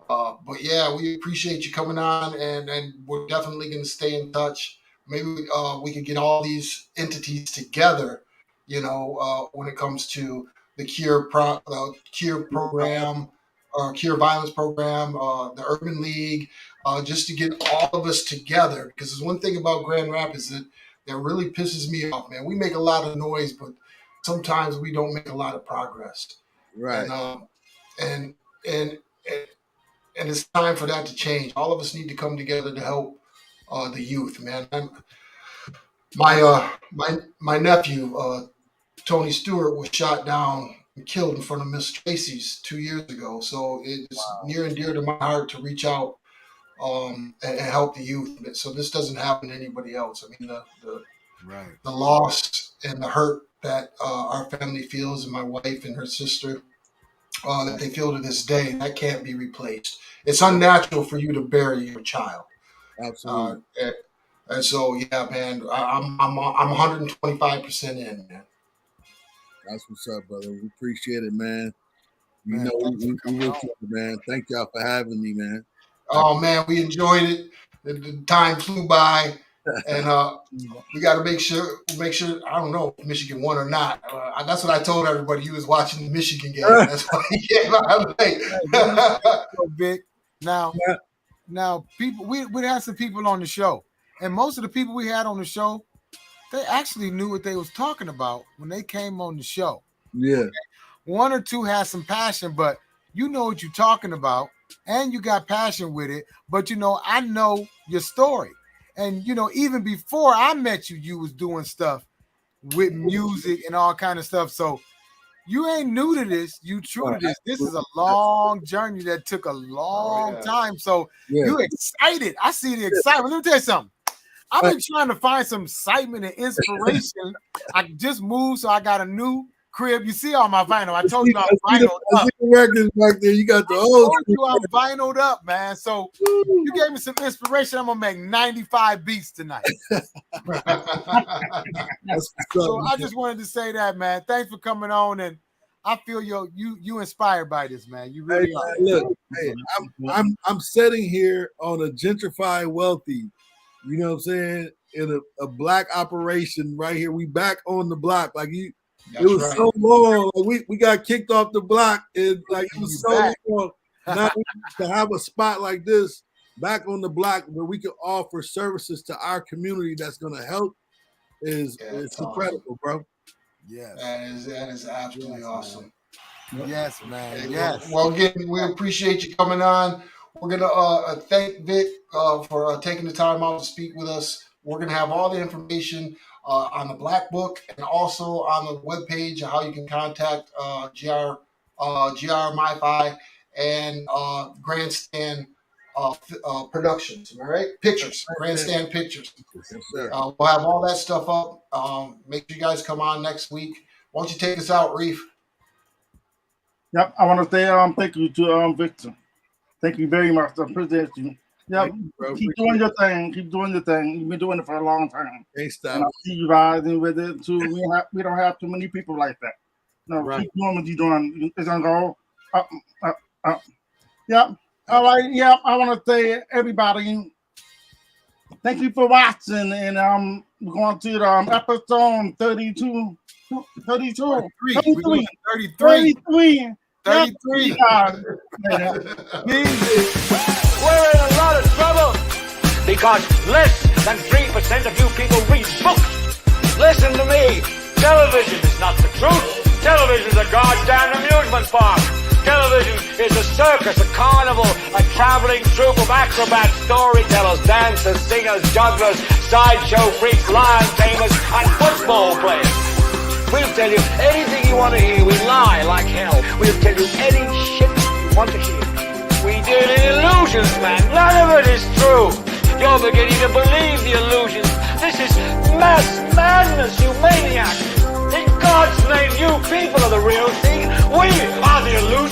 But yeah, we appreciate you coming on, and we're definitely gonna stay in touch. Maybe we could get all these entities together. When it comes to the Cure program, Cure Violence program, the Urban League, just to get all of us together. Because there's one thing about Grand Rapids that really pisses me off, man. We make a lot of noise, but sometimes we don't make a lot of progress. Right. And it's time for that to change. All of us need to come together to help the youth, man. My nephew, Tony Stewart, was shot down and killed in front of Miss Tracy's 2 years ago. So it's near and dear to my heart to reach out and help the youth. So this doesn't happen to anybody else. I mean, the loss and the hurt that our family feels, and my wife and her sister, that they feel to this day, that can't be replaced. It's unnatural for you to bury your child. Absolutely. And so, yeah, man, I'm 125% in, man. That's what's up, brother. We appreciate it, man. We with you, man. Thank y'all for having me, man. Oh man, we enjoyed it. The time flew by, and we got to make sure. I don't know if Michigan won or not. That's what I told everybody. He was watching the Michigan game. That's why he came out late. Vic. Now, people, we had some people on the show, and most of the people we had on the show, they actually knew what they was talking about when they came on the show. Yeah. Okay? One or two had some passion, but you know what you're talking about, and you got passion with it. But I know your story, and even before I met you, you was doing stuff with music and all kind of stuff. So you ain't new to this. You true to this. This is a long journey that took a long time. So you excited. I see the excitement. Let me tell you something. I've been trying to find some excitement and inspiration. I just moved, so I got a new crib. You see all my vinyl. I told you I'm vinyl up. I see the records back there. You got the old. I'm vinyl up, man. So you gave me some inspiration. I'm gonna make 95 beats tonight. So I just wanted to say that, man. Thanks for coming on, and I feel you inspired by this, man. You really are. Look, I'm sitting here on a gentrified wealthy. You know what I'm saying? In a black operation right here. We back on the block. Like it was so long. Like we got kicked off the block, and like it was so long. Now to have a spot like this back on the block where we can offer services to our community that's gonna help is incredible, bro. Yes. That is absolutely awesome. Yes, man. Yes. Well, again, we appreciate you coming on. We're gonna thank Vic for taking the time out to speak with us. We're gonna have all the information on the Black Book and also on the webpage how you can contact GR MiFi and Grandstand Productions. Am I right? Pictures, Grandstand Pictures. Yes, sir. We'll have all that stuff up. Make sure you guys come on next week. Why don't you take us out, Reef? Yep, I want to say thank you to Victor. Thank you very much. I appreciate you. Yeah, keep doing your thing. Keep doing your thing. You've been doing it for a long time. Thanks, and I see you rising with it too. We don't have too many people like that. No, keep doing what you're doing. It's gonna go up, up, up. Yep. All right. Yep. I want to say everybody, thank you for watching, and we're going to the episode 32. 32. 33. We're doing 33. 33. We're in a lot of trouble because less than 3% of you people read books. Listen to me. Television is not the truth. Television is a goddamn amusement park. Television is a circus, a carnival, a traveling troupe of acrobats, storytellers, dancers, singers, jugglers, sideshow freaks, lion tamers, and football players. We'll tell you anything you want to hear. We lie like hell. We'll tell you any shit you want to hear. We deal in illusions, man. None of it is true. You're beginning to believe the illusions. This is mass madness, you maniacs. In God's name, you people are the real thing. We are the illusion.